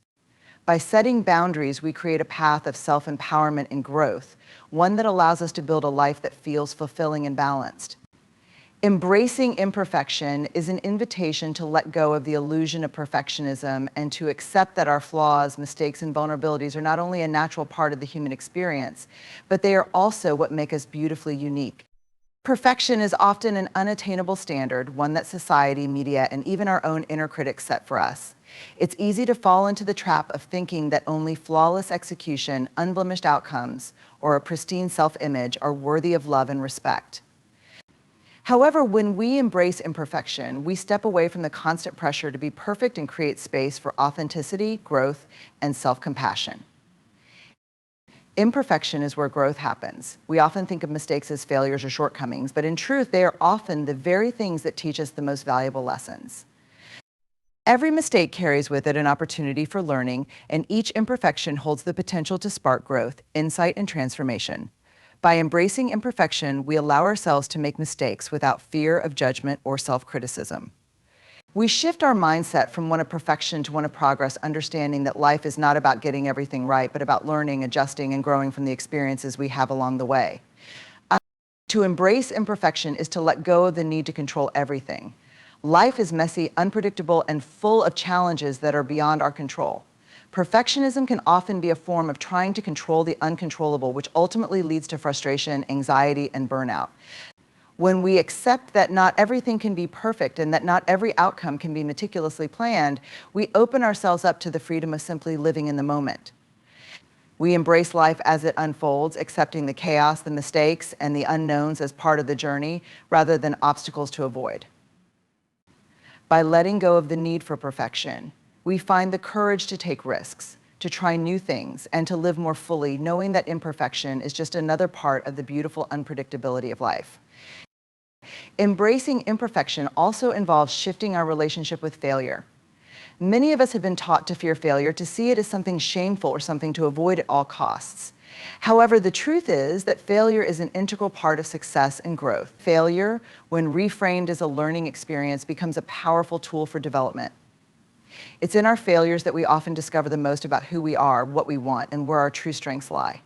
By setting boundaries, we create a path of self-empowerment and growth, one that allows us to build a life that feels fulfilling and balanced. Embracing imperfection is an invitation to let go of the illusion of perfectionism and to accept that our flaws, mistakes, and vulnerabilities are not only a natural part of the human experience, but they are also what make us beautifully unique. Perfection is often an unattainable standard, one that society, media, and even our own inner critics set for us. It's easy to fall into the trap of thinking that only flawless execution, unblemished outcomes, or a pristine self-image are worthy of love and respect. However, when we embrace imperfection, we step away from the constant pressure to be perfect and create space for authenticity, growth, and self-compassion. Imperfection is where growth happens. We often think of mistakes as failures or shortcomings, but in truth, they are often the very things that teach us the most valuable lessons. Every mistake carries with it an opportunity for learning, and each imperfection holds the potential to spark growth, insight, and transformation. By embracing imperfection, we allow ourselves to make mistakes without fear of judgment or self-criticism. We shift our mindset from one of perfection to one of progress, understanding that life is not about getting everything right, but about learning, adjusting, and growing from the experiences we have along the way. To embrace imperfection is to let go of the need to control everything. Life is messy, unpredictable, and full of challenges that are beyond our control. Perfectionism can often be a form of trying to control the uncontrollable, which ultimately leads to frustration, anxiety, and burnout. When we accept that not everything can be perfect and that not every outcome can be meticulously planned, we open ourselves up to the freedom of simply living in the moment. We embrace life as it unfolds, accepting the chaos, the mistakes, and the unknowns as part of the journey, rather than obstacles to avoid. By letting go of the need for perfection, we find the courage to take risks, to try new things, and to live more fully, knowing that imperfection is just another part of the beautiful unpredictability of life. Embracing imperfection also involves shifting our relationship with failure. Many of us have been taught to fear failure, to see it as something shameful or something to avoid at all costs. However, the truth is that failure is an integral part of success and growth. Failure, when reframed as a learning experience, becomes a powerful tool for development. It's in our failures that we often discover the most about who we are, what we want, and where our true strengths lie.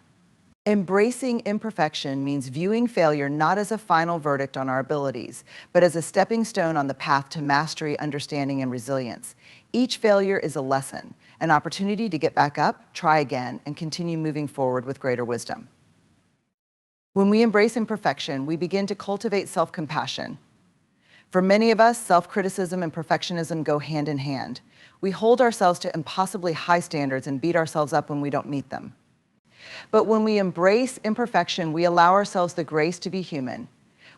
Embracing imperfection means viewing failure not as a final verdict on our abilities, but as a stepping stone on the path to mastery, understanding, and resilience. Each failure is a lesson, an opportunity to get back up, try again, and continue moving forward with greater wisdom. When we embrace imperfection, we begin to cultivate self-compassion. For many of us, self-criticism and perfectionism go hand in hand. We hold ourselves to impossibly high standards and beat ourselves up when we don't meet them. But when we embrace imperfection, we allow ourselves the grace to be human.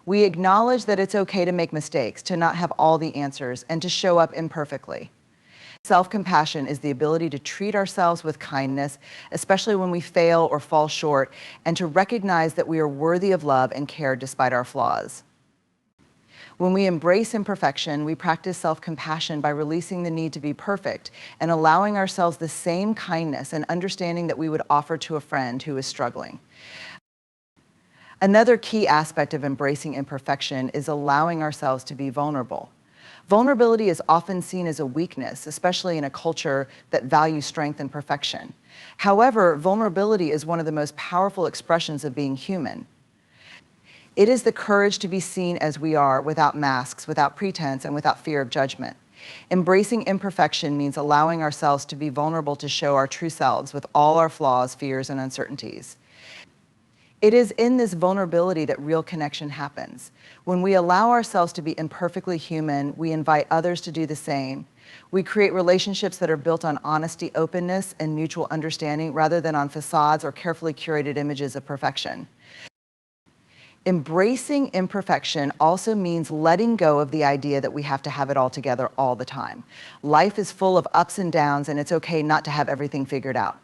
We acknowledge that it's okay to make mistakes, to not have all the answers, and to show up imperfectly. Self-compassion is the ability to treat ourselves with kindness, especially when we fail or fall short, and to recognize that we are worthy of love and care despite our flaws. When we embrace imperfection, we practice self-compassion by releasing the need to be perfect and allowing ourselves the same kindness and understanding that we would offer to a friend who is struggling. Another key aspect of embracing imperfection is allowing ourselves to be vulnerable. Vulnerability is often seen as a weakness, especially in a culture that values strength and perfection. However, vulnerability is one of the most powerful expressions of being human. It is the courage to be seen as we are, without masks, without pretense, and without fear of judgment. Embracing imperfection means allowing ourselves to be vulnerable to show our true selves with all our flaws, fears, and uncertainties. It is in this vulnerability that real connection happens. When we allow ourselves to be imperfectly human, we invite others to do the same. We create relationships that are built on honesty, openness, and mutual understanding rather than on facades or carefully curated images of perfection. Embracing imperfection also means letting go of the idea that we have to have it all together all the time. Life is full of ups and downs, and it's okay not to have everything figured out.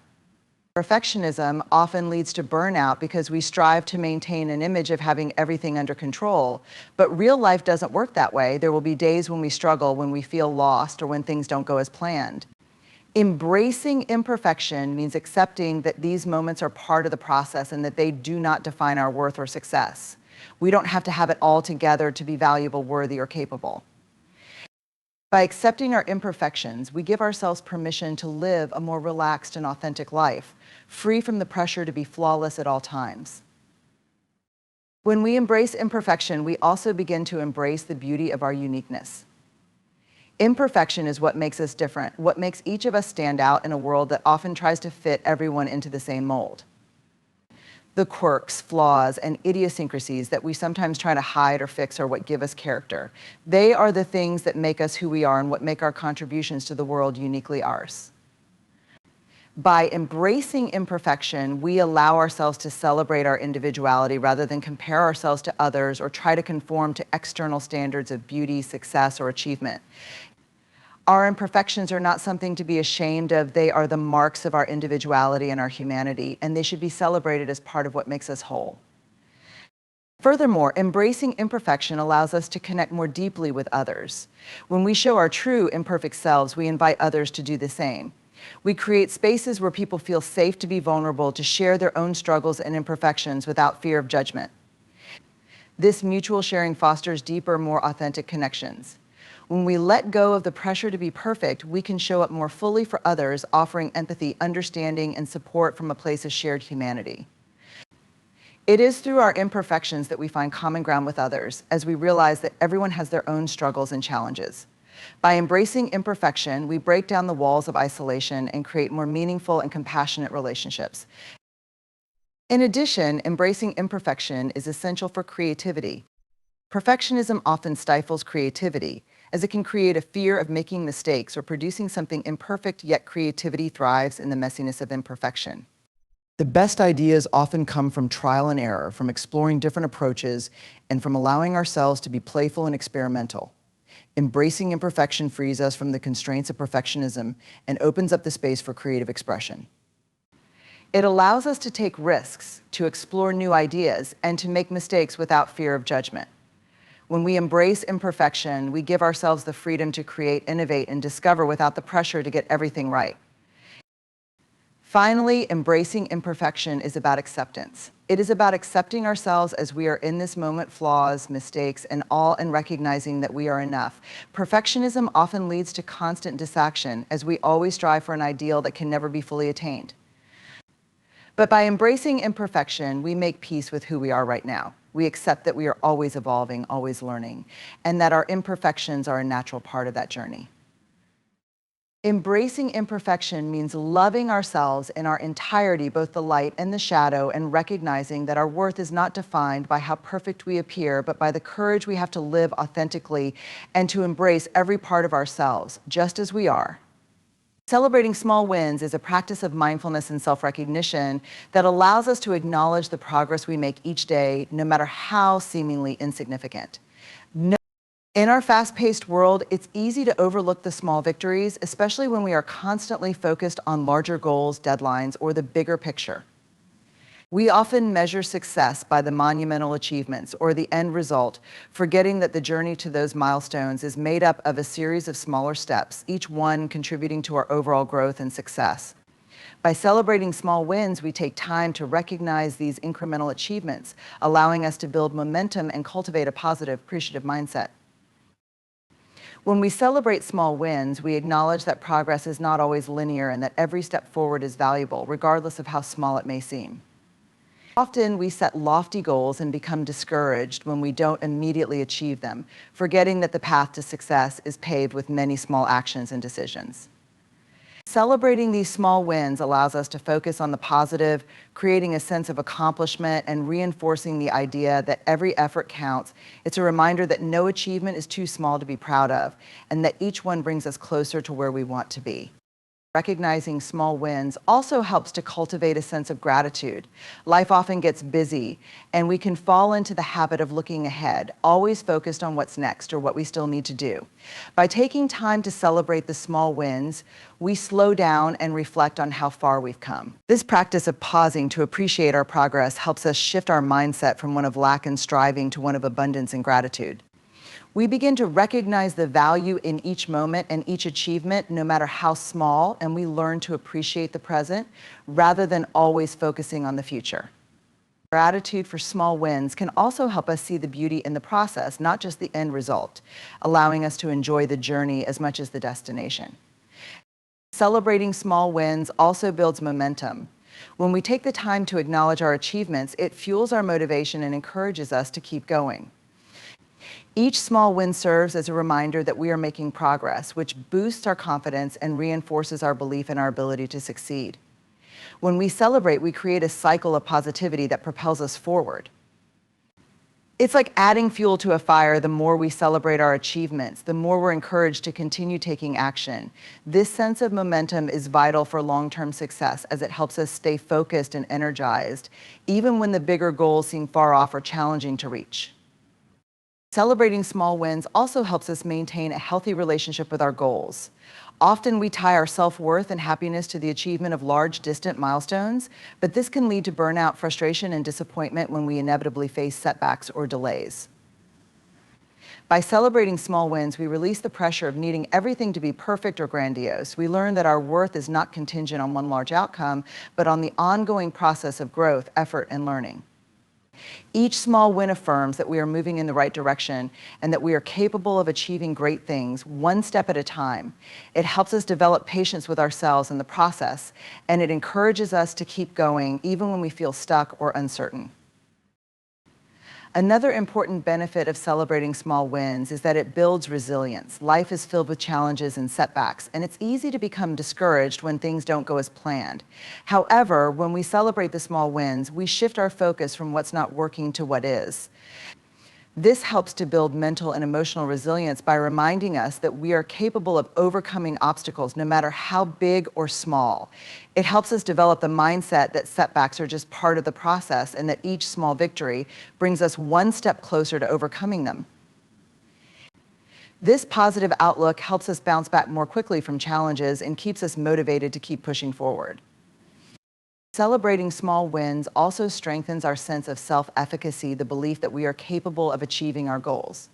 Perfectionism often leads to burnout because we strive to maintain an image of having everything under control. But real life doesn't work that way. There will be days when we struggle, when we feel lost, or when things don't go as planned. Embracing imperfection means accepting that these moments are part of the process and that they do not define our worth or success. We don't have to have it all together to be valuable, worthy, or capable. By accepting our imperfections, we give ourselves permission to live a more relaxed and authentic life, free from the pressure to be flawless at all times. When we embrace imperfection, we also begin to embrace the beauty of our uniqueness. Imperfection is what makes us different, what makes each of us stand out in a world that often tries to fit everyone into the same mold. The quirks, flaws, and idiosyncrasies that we sometimes try to hide or fix are what give us character. They are the things that make us who we are and what make our contributions to the world uniquely ours. By embracing imperfection, we allow ourselves to celebrate our individuality rather than compare ourselves to others or try to conform to external standards of beauty, success, or achievement. Our imperfections are not something to be ashamed of. They are the marks of our individuality and our humanity, and they should be celebrated as part of what makes us whole. Furthermore, embracing imperfection allows us to connect more deeply with others. When we show our true imperfect selves, we invite others to do the same. We create spaces where people feel safe to be vulnerable, to share their own struggles and imperfections without fear of judgment. This mutual sharing fosters deeper, more authentic connections. When we let go of the pressure to be perfect, we can show up more fully for others, offering empathy, understanding, and support from a place of shared humanity. It is through our imperfections that we find common ground with others, as we realize that everyone has their own struggles and challenges. By embracing imperfection, we break down the walls of isolation and create more meaningful and compassionate relationships. In addition, embracing imperfection is essential for creativity. Perfectionism often stifles creativity, as it can create a fear of making mistakes or producing something imperfect, yet creativity thrives in the messiness of imperfection. The best ideas often come from trial and error, from exploring different approaches, and from allowing ourselves to be playful and experimental. Embracing imperfection frees us from the constraints of perfectionism and opens up the space for creative expression. It allows us to take risks, to explore new ideas, and to make mistakes without fear of judgment. When we embrace imperfection, we give ourselves the freedom to create, innovate, and discover without the pressure to get everything right. Finally, embracing imperfection is about acceptance. It is about accepting ourselves as we are in this moment, flaws, mistakes, and all, and recognizing that we are enough. Perfectionism often leads to constant disaction, as we always strive for an ideal that can never be fully attained. But by embracing imperfection, we make peace with who we are right now. We accept that we are always evolving, always learning, and that our imperfections are a natural part of that journey. Embracing imperfection means loving ourselves in our entirety, both the light and the shadow, and recognizing that our worth is not defined by how perfect we appear, but by the courage we have to live authentically and to embrace every part of ourselves, just as we are. Celebrating small wins is a practice of mindfulness and self-recognition that allows us to acknowledge the progress we make each day, no matter how seemingly insignificant. In our fast-paced world, it's easy to overlook the small victories, especially when we are constantly focused on larger goals, deadlines, or the bigger picture. We often measure success by the monumental achievements or the end result, forgetting that the journey to those milestones is made up of a series of smaller steps, each one contributing to our overall growth and success. By celebrating small wins, we take time to recognize these incremental achievements, allowing us to build momentum and cultivate a positive, appreciative mindset. When we celebrate small wins, we acknowledge that progress is not always linear and that every step forward is valuable, regardless of how small it may seem. Often we set lofty goals and become discouraged when we don't immediately achieve them, forgetting that the path to success is paved with many small actions and decisions. Celebrating these small wins allows us to focus on the positive, creating a sense of accomplishment and reinforcing the idea that every effort counts. It's a reminder that no achievement is too small to be proud of, and that each one brings us closer to where we want to be. Recognizing small wins also helps to cultivate a sense of gratitude. Life often gets busy, and we can fall into the habit of looking ahead, always focused on what's next or what we still need to do. By taking time to celebrate the small wins, we slow down and reflect on how far we've come. This practice of pausing to appreciate our progress helps us shift our mindset from one of lack and striving to one of abundance and gratitude. We begin to recognize the value in each moment and each achievement, no matter how small, and we learn to appreciate the present rather than always focusing on the future. Gratitude for small wins can also help us see the beauty in the process, not just the end result, allowing us to enjoy the journey as much as the destination. Celebrating small wins also builds momentum. When we take the time to acknowledge our achievements, it fuels our motivation and encourages us to keep going. Each small win serves as a reminder that we are making progress, which boosts our confidence and reinforces our belief in our ability to succeed. When we celebrate, we create a cycle of positivity that propels us forward. It's like adding fuel to a fire. The more we celebrate our achievements, the more we're encouraged to continue taking action. This sense of momentum is vital for long-term success, as it helps us stay focused and energized, even when the bigger goals seem far off or challenging to reach. Celebrating small wins also helps us maintain a healthy relationship with our goals. Often we tie our self-worth and happiness to the achievement of large, distant milestones, but this can lead to burnout, frustration, and disappointment when we inevitably face setbacks or delays. By celebrating small wins, we release the pressure of needing everything to be perfect or grandiose. We learn that our worth is not contingent on one large outcome, but on the ongoing process of growth, effort, and learning. Each small win affirms that we are moving in the right direction and that we are capable of achieving great things one step at a time. It helps us develop patience with ourselves in the process, and it encourages us to keep going even when we feel stuck or uncertain. Another important benefit of celebrating small wins is that it builds resilience. Life is filled with challenges and setbacks, and it's easy to become discouraged when things don't go as planned. However, when we celebrate the small wins, we shift our focus from what's not working to what is. This helps to build mental and emotional resilience by reminding us that we are capable of overcoming obstacles, no matter how big or small. It helps us develop the mindset that setbacks are just part of the process and that each small victory brings us one step closer to overcoming them. This positive outlook helps us bounce back more quickly from challenges and keeps us motivated to keep pushing forward. Celebrating small wins also strengthens our sense of self-efficacy, the belief that we are capable of achieving our goals.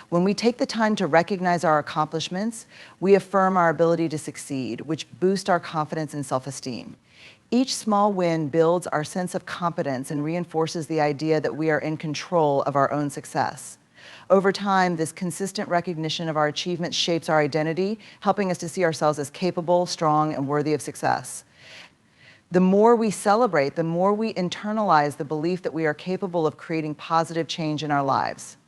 When we take the time to recognize our accomplishments, we affirm our ability to succeed, which boosts our confidence and self-esteem. Each small win builds our sense of competence and reinforces the idea that we are in control of our own success. Over time, this consistent recognition of our achievements shapes our identity, helping us to see ourselves as capable, strong, and worthy of success. The more we celebrate, the more we internalize the belief that we are capable of creating positive change in our lives.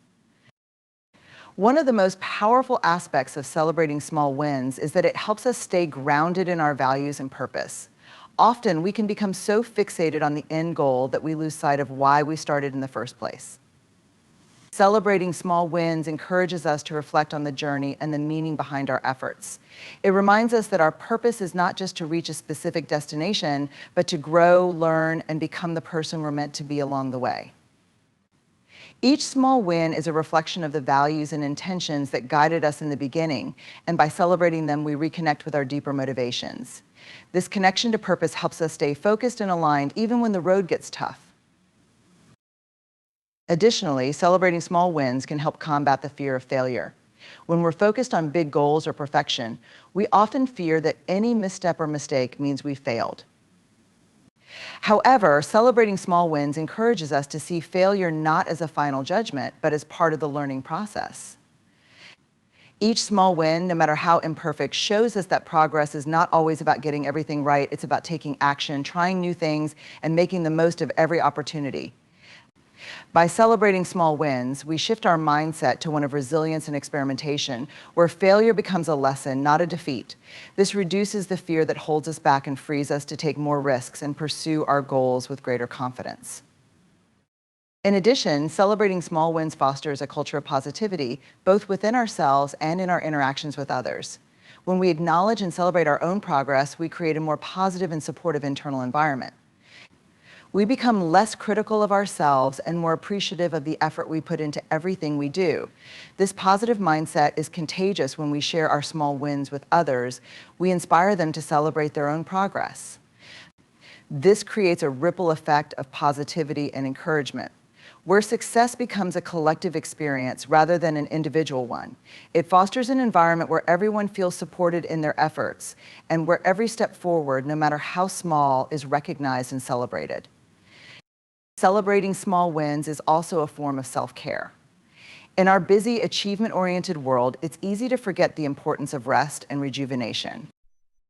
One of the most powerful aspects of celebrating small wins is that it helps us stay grounded in our values and purpose. Often, we can become so fixated on the end goal that we lose sight of why we started in the first place. Celebrating small wins encourages us to reflect on the journey and the meaning behind our efforts. It reminds us that our purpose is not just to reach a specific destination, but to grow, learn, and become the person we're meant to be along the way. Each small win is a reflection of the values and intentions that guided us in the beginning, and by celebrating them, we reconnect with our deeper motivations. This connection to purpose helps us stay focused and aligned even when the road gets tough. Additionally, celebrating small wins can help combat the fear of failure. When we're focused on big goals or perfection, we often fear that any misstep or mistake means we failed. However, celebrating small wins encourages us to see failure not as a final judgment, but as part of the learning process. Each small win, no matter how imperfect, shows us that progress is not always about getting everything right. It's about taking action, trying new things, and making the most of every opportunity. By celebrating small wins, we shift our mindset to one of resilience and experimentation, where failure becomes a lesson, not a defeat. This reduces the fear that holds us back and frees us to take more risks and pursue our goals with greater confidence. In addition, celebrating small wins fosters a culture of positivity, both within ourselves and in our interactions with others. When we acknowledge and celebrate our own progress, we create a more positive and supportive internal environment. We become less critical of ourselves and more appreciative of the effort we put into everything we do. This positive mindset is contagious when we share our small wins with others. We inspire them to celebrate their own progress. This creates a ripple effect of positivity and encouragement, where success becomes a collective experience rather than an individual one. It fosters an environment where everyone feels supported in their efforts and where every step forward, no matter how small, is recognized and celebrated. Celebrating small wins is also a form of self-care. In our busy, achievement-oriented world, it's easy to forget the importance of rest and rejuvenation.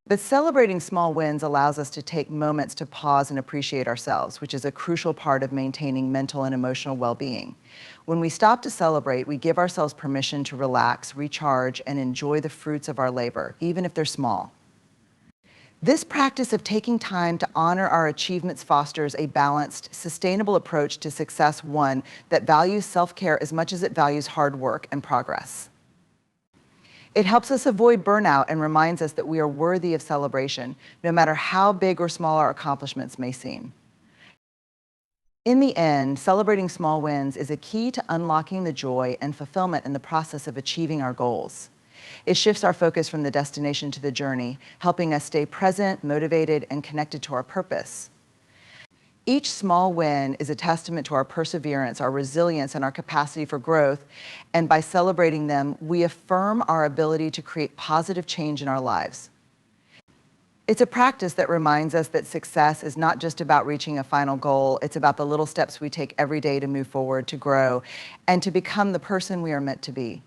But celebrating small wins allows us to take moments to pause and appreciate ourselves, which is a crucial part of maintaining mental and emotional well-being. When we stop to celebrate, we give ourselves permission to relax, recharge, and enjoy the fruits of our labor, even if they're small. This practice of taking time to honor our achievements fosters a balanced, sustainable approach to success, one that values self-care as much as it values hard work and progress. It helps us avoid burnout and reminds us that we are worthy of celebration, no matter how big or small our accomplishments may seem. In the end, celebrating small wins is a key to unlocking the joy and fulfillment in the process of achieving our goals. It shifts our focus from the destination to the journey, helping us stay present, motivated, and connected to our purpose. Each small win is a testament to our perseverance, our resilience, and our capacity for growth, and by celebrating them, we affirm our ability to create positive change in our lives. It's a practice that reminds us that success is not just about reaching a final goal, it's about the little steps we take every day to move forward, to grow, and to become the person we are meant to be.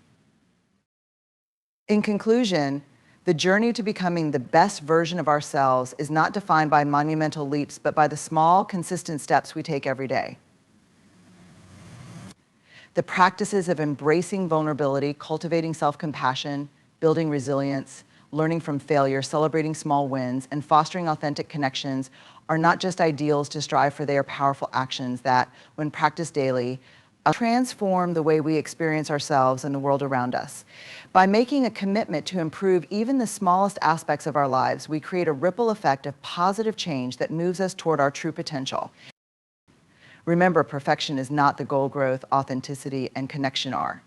In conclusion, the journey to becoming the best version of ourselves is not defined by monumental leaps, but by the small, consistent steps we take every day. The practices of embracing vulnerability, cultivating self-compassion, building resilience, learning from failure, celebrating small wins, and fostering authentic connections are not just ideals to strive for. They are powerful actions that, when practiced daily, transform the way we experience ourselves and the world around us. By making a commitment to improve even the smallest aspects of our lives, we create a ripple effect of positive change that moves us toward our true potential. Remember, perfection is not the goal. Growth, authenticity, and connection are.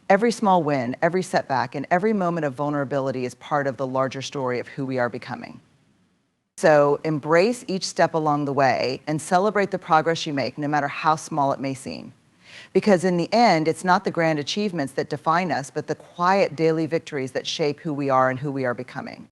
Every small win, every setback, and every moment of vulnerability is part of the larger story of who we are becoming. So embrace each step along the way and celebrate the progress you make, no matter how small it may seem. Because in the end, it's not the grand achievements that define us, but the quiet daily victories that shape who we are and who we are becoming.